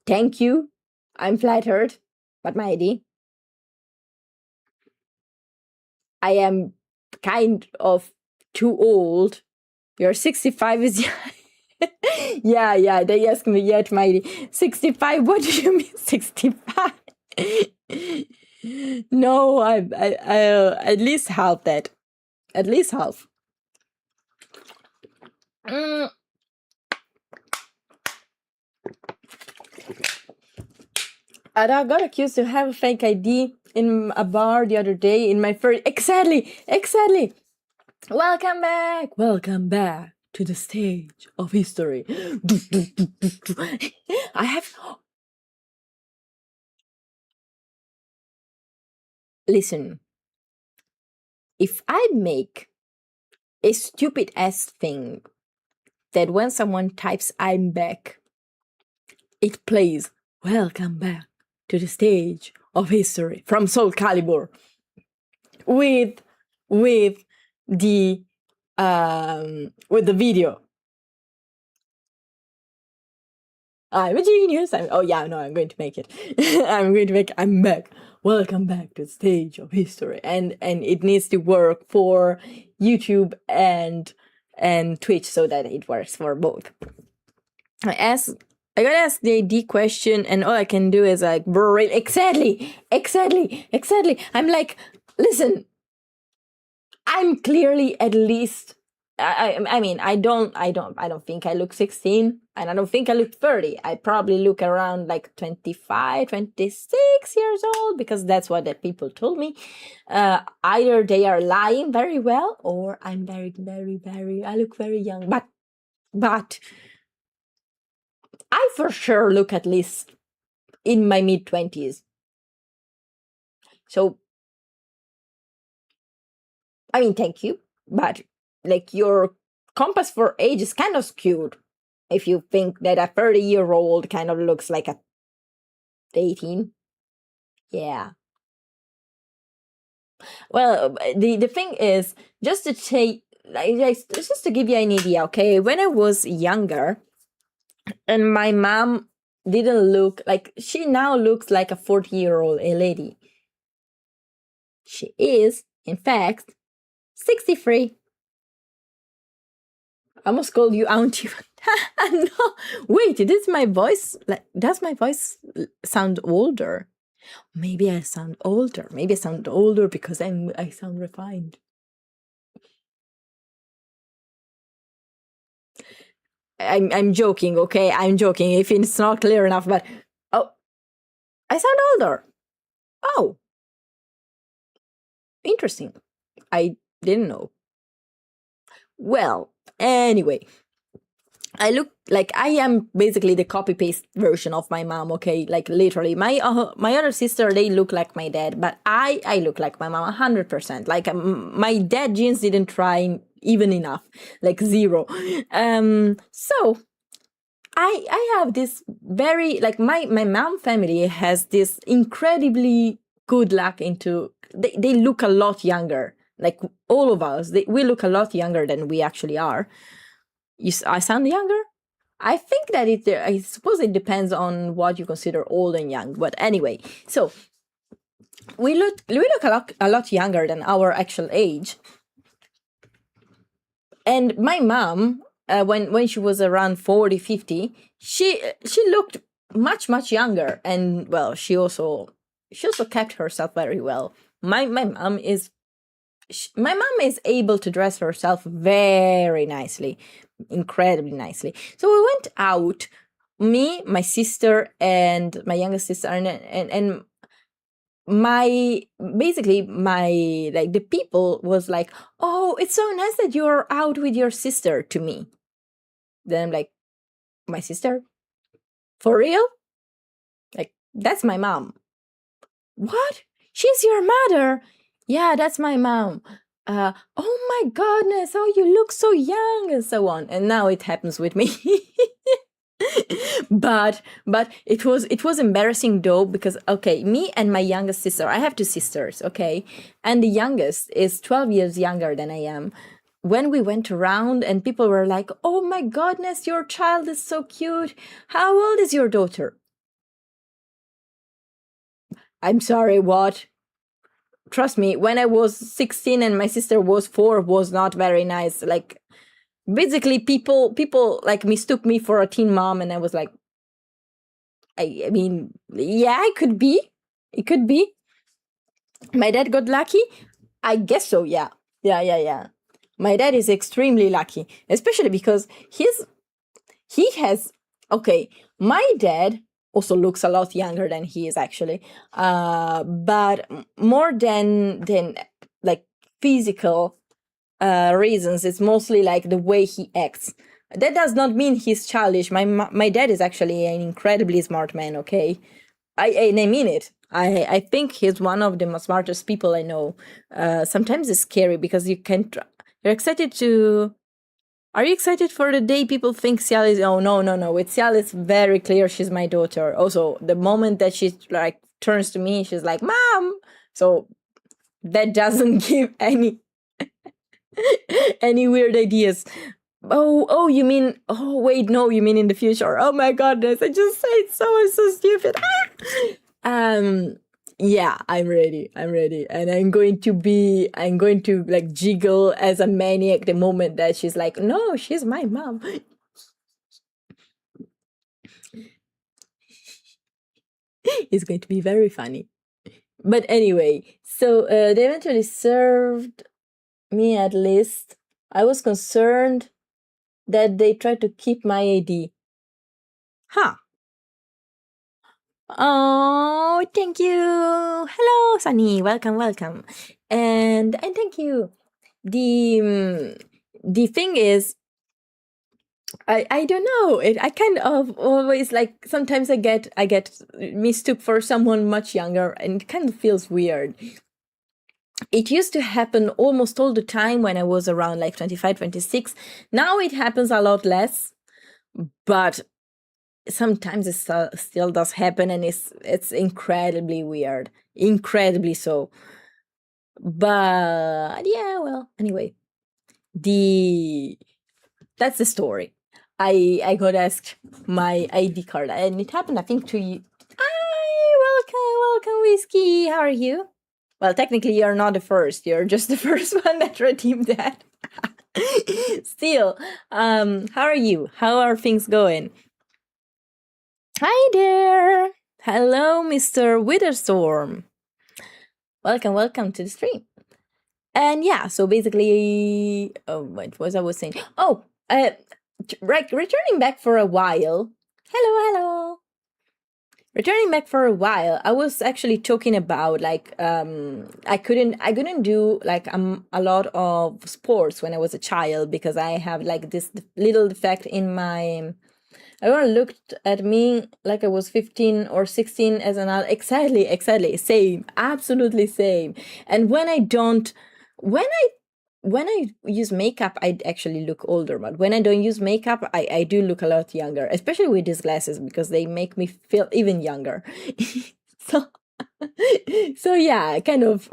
thank you. I'm flattered, but my ID. I am kind of too old. You're 65 is yeah, they ask me yet my ID. 65, what do you mean 65? No, I at least half that. At least half. And I got accused to have a fake ID in a bar the other day in my first. Exactly. Welcome back to the stage of history. Listen, if I make a stupid ass thing that when someone types I'm back, it plays welcome back to the stage of history from Soul Calibur with the video. I'm a genius. I'm going to make it. I'm back. Welcome back to the stage of history. And it needs to work for YouTube and Twitch so that it works for both. I got asked the ID question, and all I can do is like, exactly. I'm like, listen, I'm clearly at least. I mean, I don't think I look 16, and I don't think I look 30. I probably look around like 25, 26 years old, because that's what the people told me. Either they are lying very well, or I'm very, very, very, I look very young. But I for sure look at least in my mid-20s. So, I mean, thank you, but like your compass for age is kind of skewed. if you think that a 30-year-old kind of looks like a 18. Yeah. Well, the thing is, just to take, just to give you an idea, okay? When I was younger, and my mom didn't look like, she now looks like a 40-year-old lady. She is, in fact, 63. I almost called you auntie. No, wait, is my voice, like, does my voice sound older? Maybe I sound older. Maybe I sound older because I sound refined. I'm joking, okay? I'm joking if it's not clear enough, but oh, I sound older. Oh, interesting. I didn't know. Well, anyway, I look like I am basically the copy-paste version of my mom, okay? Like, literally. My other sister, they look like my dad, but I look like my mom 100%. Like, my dad genes didn't try even enough, like 0. So I have this very, like, my mom family has this incredibly good luck into, they look a lot younger. Like, all of us, we look a lot younger than we actually are. I sound younger? I think that I suppose it depends on what you consider old and young. But anyway, so we look a lot younger than our actual age. And my mom, when she was around 40, 50, she looked much younger. And well, she also kept herself very well. My mom is able to dress herself very nicely, incredibly nicely. So we went out, me, my sister, and my youngest sister, and the people was like, oh, it's so nice that you're out with your sister, to me. Then I'm like, my sister? For real? Like, that's my mom. What? She's your mother? Yeah, that's my mom. Oh my goodness, oh, you look so young, and so on. And now it happens with me. but it was embarrassing though, because, okay, me and my youngest sister, I have 2 sisters, okay? And the youngest is 12 years younger than I am. When we went around and people were like, oh my goodness, your child is so cute. How old is your daughter? I'm sorry, what? Trust me, when I was 16 and my sister was 4, was not very nice. Like, basically, people like mistook me for a teen mom, and I was like, I mean, yeah, it could be. It could be. My dad got lucky? I guess so, yeah. Yeah. My dad is extremely lucky, especially because he has, okay, my dad also looks a lot younger than he is actually, but more than like physical reasons, it's mostly like the way he acts. That does not mean he's childish. My dad is actually an incredibly smart man, okay? I mean it. I think he's one of the smartest people I know. Sometimes it's scary because you can't, you're excited to, are you excited for the day people think 𝐶𝐻𝑒𝐿 is... Oh, no. With 𝐶𝐻𝑒𝐿, it's very clear she's my daughter. Also, the moment that she, like, turns to me, she's like, Mom! So that doesn't give any weird ideas. Oh, you mean... Oh, wait, no, you mean in the future. Oh, my goodness, I just said so stupid. Yeah, I'm ready. And I'm going to like jiggle as a maniac the moment that she's like, no, she's my mom. It's going to be very funny. But anyway, so they eventually served me, at least. I was concerned that they tried to keep my ID. Huh. Oh, thank you. Hello, Sunny. Welcome. And thank you. The thing is, I don't know. I kind of always, like, sometimes I get mistook for someone much younger, and it kind of feels weird. It used to happen almost all the time when I was around like 25, 26. Now it happens a lot less. but sometimes it still does happen, and it's incredibly weird, incredibly so. But yeah, well, anyway, that's the story. I got asked my ID card, and it happened, I think, to you. Hi, welcome, Whiskey. How are you? Well, technically, you're not the first. You're just the first one that redeemed that. Still, how are you? How are things going? Hi there. Hello, Mr. Witherstorm. Welcome to the stream. And yeah, so basically, what was I was saying? Oh, returning back for a while. Hello. Returning back for a while, I was actually talking about like I couldn't do like a lot of sports when I was a child because I have like this little defect in my. Everyone looked at me like I was 15 or 16 as an adult. Exactly, same, absolutely same. And when I use makeup, I actually look older, but when I don't use makeup, I do look a lot younger, especially with these glasses because they make me feel even younger. So yeah, kind of,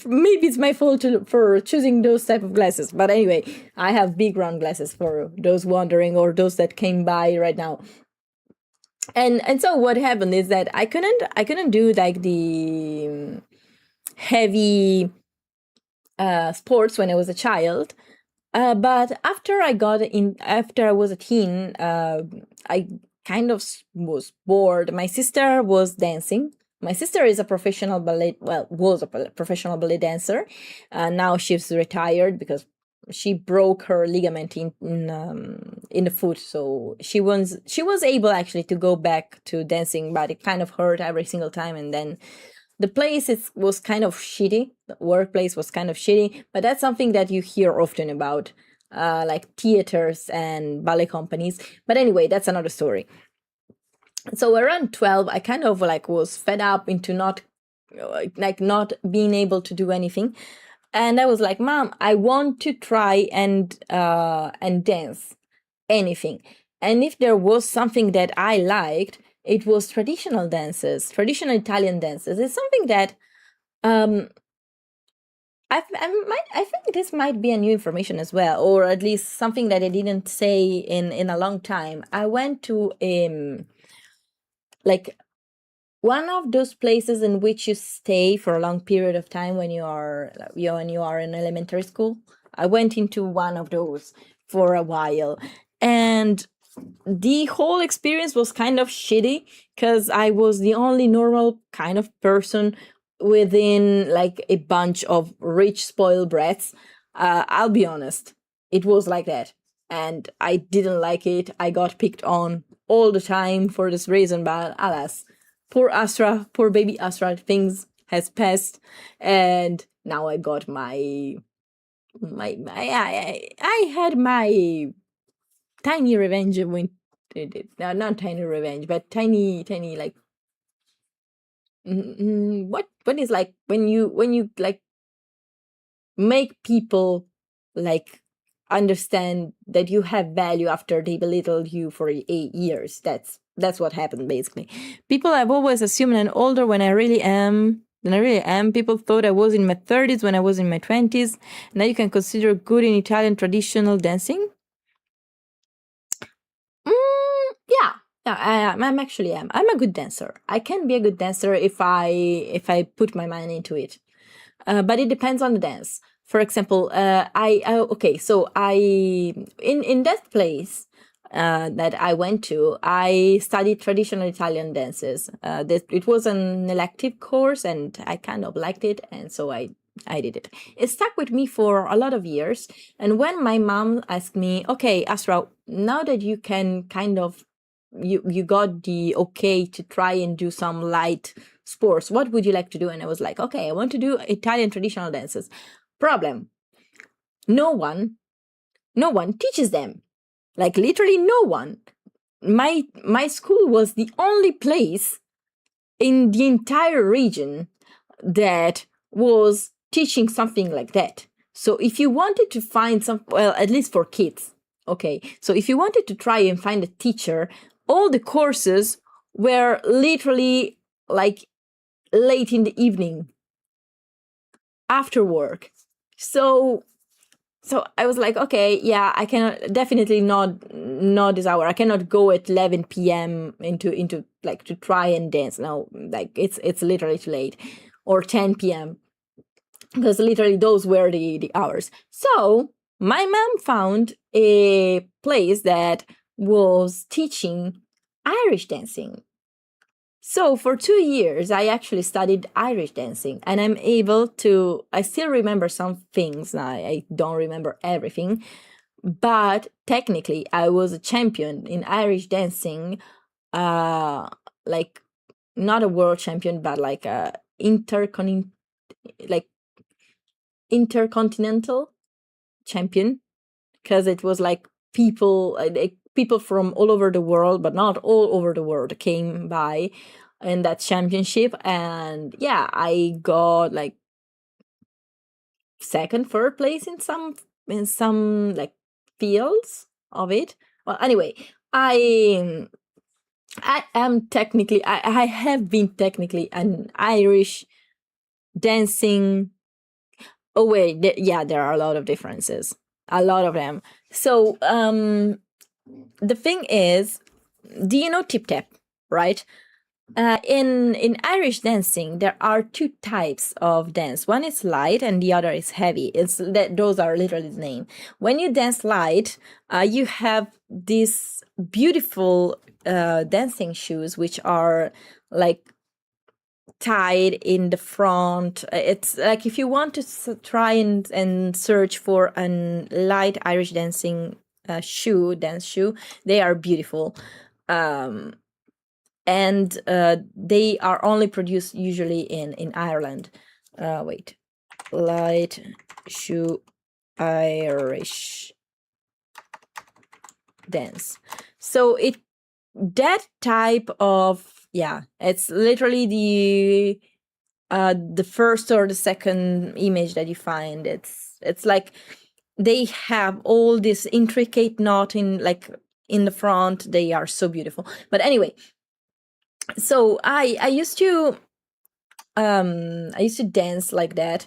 maybe it's my fault for choosing those type of glasses. But anyway, I have big round glasses for those wondering or those that came by right now. And so what happened is that I couldn't do like the heavy sports when I was a child. But after I was a teen, I kind of was bored. My sister was dancing. My sister is a professional was a professional ballet dancer. Now she's retired because she broke her ligament in the foot. So she was able actually to go back to dancing, but it kind of hurt every single time. And then the place was kind of shitty. The workplace was kind of shitty, but that's something that you hear often about, like theaters and ballet companies. But anyway, that's another story. So around 12, I kind of like was fed up into not being able to do anything. And I was like, Mom, I want to try and dance anything. And if there was something that I liked, it was traditional dances, traditional Italian dances. It's something that I think this might be a new information as well, or at least something that I didn't say in a long time. I went to like one of those places in which you stay for a long period of time when you are in elementary school. I went into one of those for a while, and the whole experience was kind of shitty because I was the only normal kind of person within like a bunch of rich spoiled brats. I'll be honest, it was like that, and I didn't like it. I got picked on all the time for this reason, but alas, poor Astra, poor baby Astra, things has passed, and now I got I had my tiny revenge when no, not tiny revenge, but tiny like what is like when you like make people like understand that you have value after they belittled you for 8 years. That's what happened basically. People have always assumed I'm older when I really am. People thought I was in my 30s when I was in my 20s. Now you can consider good in Italian traditional dancing. Yeah, I'm actually I'm a good dancer. I can be a good dancer if I put my mind into it. But it depends on the dance. For example, so in that place that I went to, I studied traditional Italian dances. It was an elective course, and I kind of liked it, and so I did it. It stuck with me for a lot of years. And when my mom asked me, okay, Astra, now that you can kind of, you got the okay to try and do some light sports, what would you like to do? And I was like, okay, I want to do Italian traditional dances. Problem, no one teaches them. Like literally no one. My school was the only place in the entire region that was teaching something like that. So if you wanted to find at least for kids, Okay, so if you wanted to try and find a teacher, all the courses were literally like late in the evening after work. So I was like, okay, yeah, I cannot, definitely not this hour. I cannot go at 11 p.m. into like to try and dance. No, like it's literally too late, or 10 p.m. because literally those were the hours. So my mom found a place that was teaching Irish dancing. So for 2 years, I actually studied Irish dancing, and I still remember some things. I don't remember everything, but technically I was a champion in Irish dancing, like not a world champion, but like a like intercontinental champion, because it was like people from all over the world, but not all over the world, came by in that championship. And yeah, I got like second, third place in some like fields of it. Well, anyway, I am technically, I have been technically an Irish dancing. Oh wait, there are a lot of differences, a lot of them. So the thing is, do you know tip tap, right? In Irish dancing, there are two types of dance. One is light and the other is heavy. Those are literally the name. When you dance light, you have these beautiful dancing shoes, which are like tied in the front. It's like if you want to try and search for a light Irish dancing dance shoe, they are beautiful. And they are only produced usually in Ireland. Wait, light shoe Irish dance. So that type of, it's literally the first or the second image that you find. It's like they have all this intricate knot in the front. They are so beautiful. But anyway, so I used to dance like that,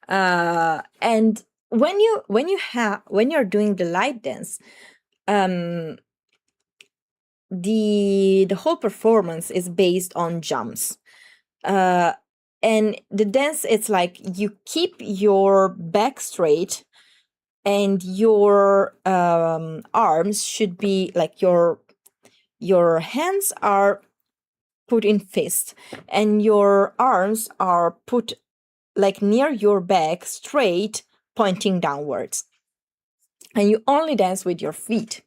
and when you're doing the light dance, the whole performance is based on jumps, and the dance, it's like you keep your back straight, and your arms should be like your hands are put in fist, and your arms are put like near your back, straight, pointing downwards. And you only dance with your feet.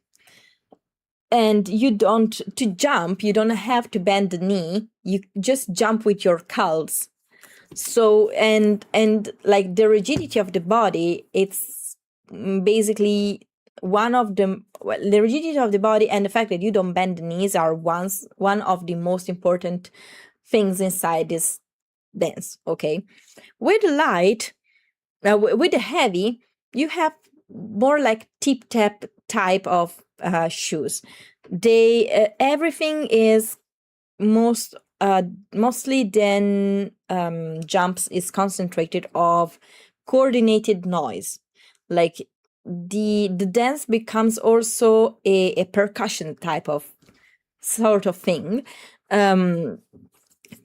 And to jump, you don't have to bend the knee. You just jump with your calves. So, and like the rigidity of the body, it's basically the rigidity of the body and the fact that you don't bend the knees are one of the most important things inside this dance. Okay, with the light, with the heavy, you have more like tip tap type of shoes. Everything is mostly then jumps is concentrated of coordinated noise. Like the dance becomes also a percussion type of sort of thing,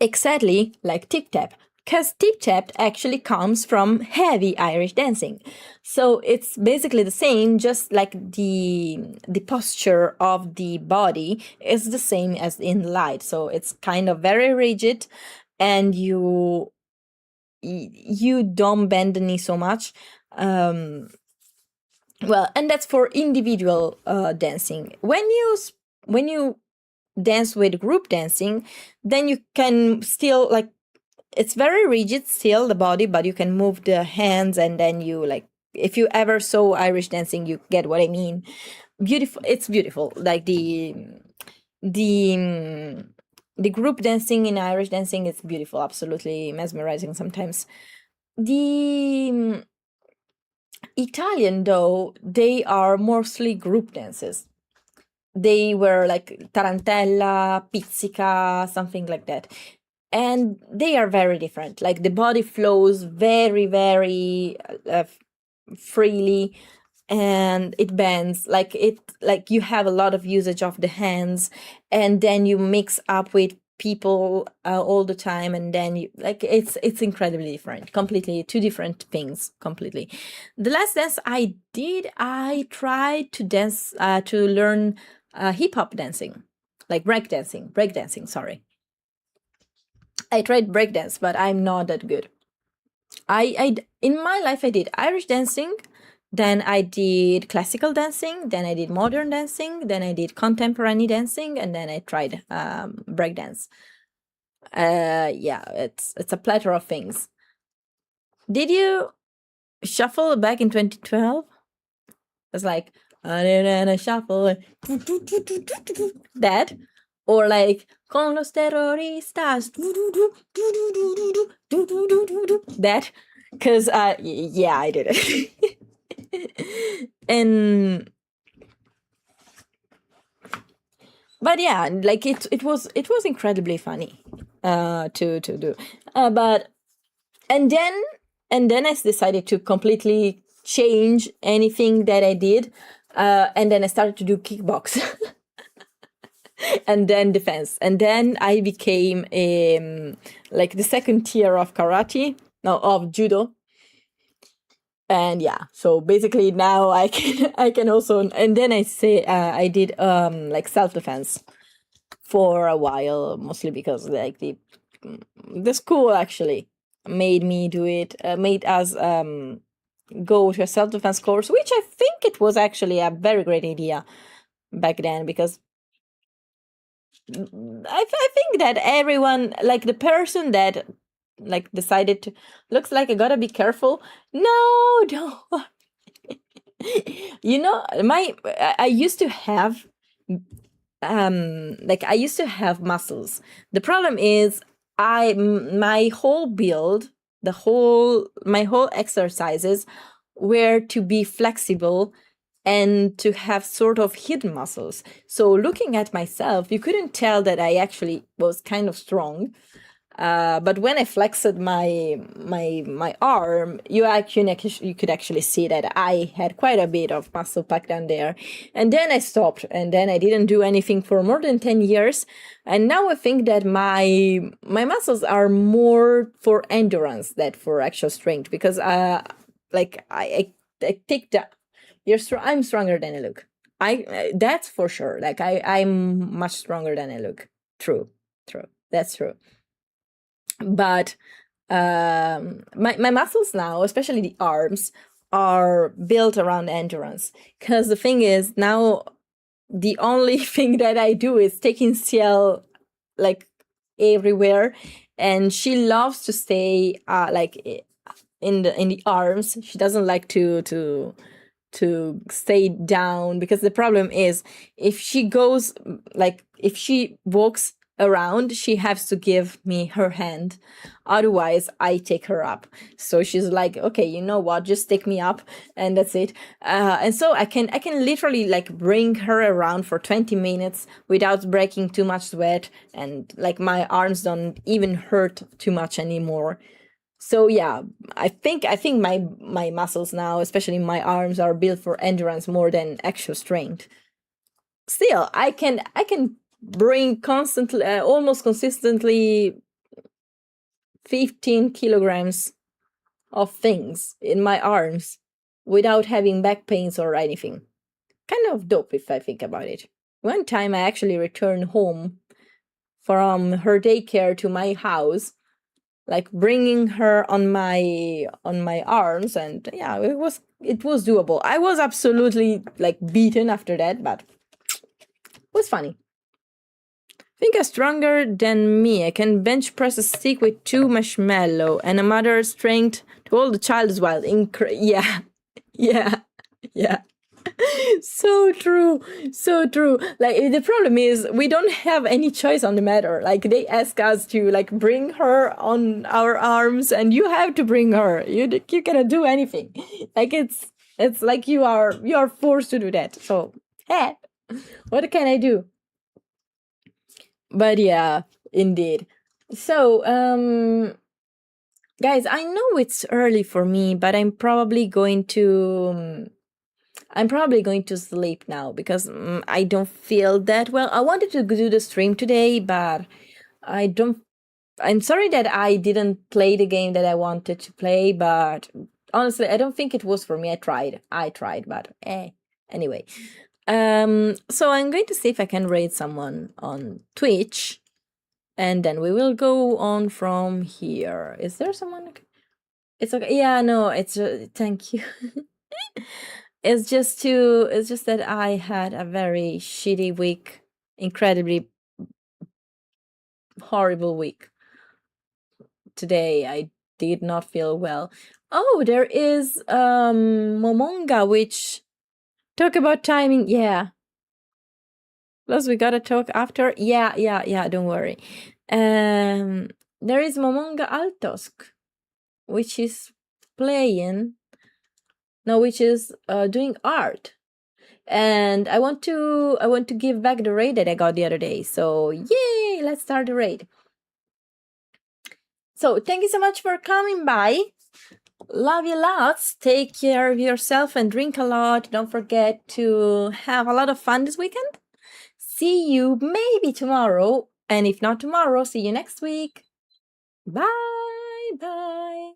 exactly like tip tap, because tip tap actually comes from heavy Irish dancing. So it's basically the same, just like the posture of the body is the same as in light. So it's kind of very rigid, and you don't bend the knee so much. Well, and that's for individual dancing. When you dance with group dancing, then you can still, like, it's very rigid still, the body, but you can move the hands, and then you, like, if you ever saw Irish dancing, you get what I mean. Beautiful. It's beautiful. Like the group dancing in Irish dancing is beautiful, absolutely mesmerizing sometimes. Italian, though, they are mostly group dances. They were like tarantella, pizzica, something like that. And they are very different. Like the body flows very, very freely, and it bends like you have a lot of usage of the hands, and then you mix up with people all the time, and then you like it's incredibly different, completely two different things completely. The last dance I did, I tried to dance to learn hip hop dancing, like breakdancing, sorry. I tried breakdance, but I'm not that good. I in my life I did Irish dancing, then I did classical dancing, then I did modern dancing, then I did contemporary dancing, and then I tried breakdance. Yeah, it's a plethora of things. Did you shuffle back in 2012? It's like a shuffle that, or like con los terroristas that, because yeah, I did it. And but yeah, like it was incredibly funny to do, but and then I decided to completely change anything that I did, and then I started to do kickbox. And then defense, and then I became like the second tier of karate, no, of judo. And yeah, so basically now I can also, and then I did like self-defense for a while, mostly because like the school actually made me do it, made us go to a self-defense course, which I think it was actually a very great idea back then, because I think that everyone, like the person that like decided to, looks like I gotta be careful. No, don't. You know, I used to have like I used to have muscles. The problem is my whole build, my whole exercises were to be flexible and to have sort of hidden muscles. So looking at myself, you couldn't tell that I actually was kind of strong. But when I flexed my arm, you could actually see that I had quite a bit of muscle packed down there. And then I stopped, and then I didn't do anything for more than 10 years. And now I think that my muscles are more for endurance than for actual strength, because like I take that. I'm stronger than I look. That's for sure. Like I'm much stronger than I look. True. That's true. But my muscles now, especially the arms, are built around endurance. Because the thing is, now the only thing that I do is taking Ciel like everywhere, and she loves to stay like in the arms. She doesn't like to stay down, because the problem is if she goes, like if she walks around, she has to give me her hand, otherwise I take her up. So she's like, okay, you know what, just take me up, and that's it. And so I can literally like bring her around for 20 minutes without breaking too much sweat, and like my arms don't even hurt too much anymore. So yeah, I think my muscles now, especially my arms, are built for endurance more than actual strength. Still, I can bring constantly, almost consistently 15 kilograms of things in my arms without having back pains or anything. Kind of dope if I think about it. One time I actually returned home from her daycare to my house, like bringing her on my arms, and yeah, it was doable. I was absolutely like beaten after that, but it was funny. Think I'm stronger than me. I can bench press a stick with 2 marshmallow and a mother's strength to hold the child as well. Yeah. So true. Like the problem is we don't have any choice on the matter. Like they ask us to like bring her on our arms, and you have to bring her. You cannot do anything. Like it's It's like you are forced to do that. So, hey, what can I do? But yeah, indeed. So, guys, I know it's early for me, but I'm probably going to sleep now because I don't feel that well. I wanted to do the stream today, but I'm sorry that I didn't play the game that I wanted to play, but honestly, I don't think it was for me. I tried, but anyway. So I'm going to see if I can raid someone on Twitch, and then we will go on from here. Is there someone? It's okay. Yeah, no, it's thank you. It's just that I had a very shitty week, incredibly horrible week. Today I did not feel well. Oh, there is Momonga, which talk about timing. Yeah. Plus we gotta talk after. Yeah, don't worry. There is Momonga Altosk, which is doing art. And I want to give back the raid that I got the other day. So yay, let's start the raid. So thank you so much for coming by. Love you lots. Take care of yourself and drink a lot. Don't forget to have a lot of fun this weekend. See you maybe tomorrow. And if not tomorrow, see you next week. Bye.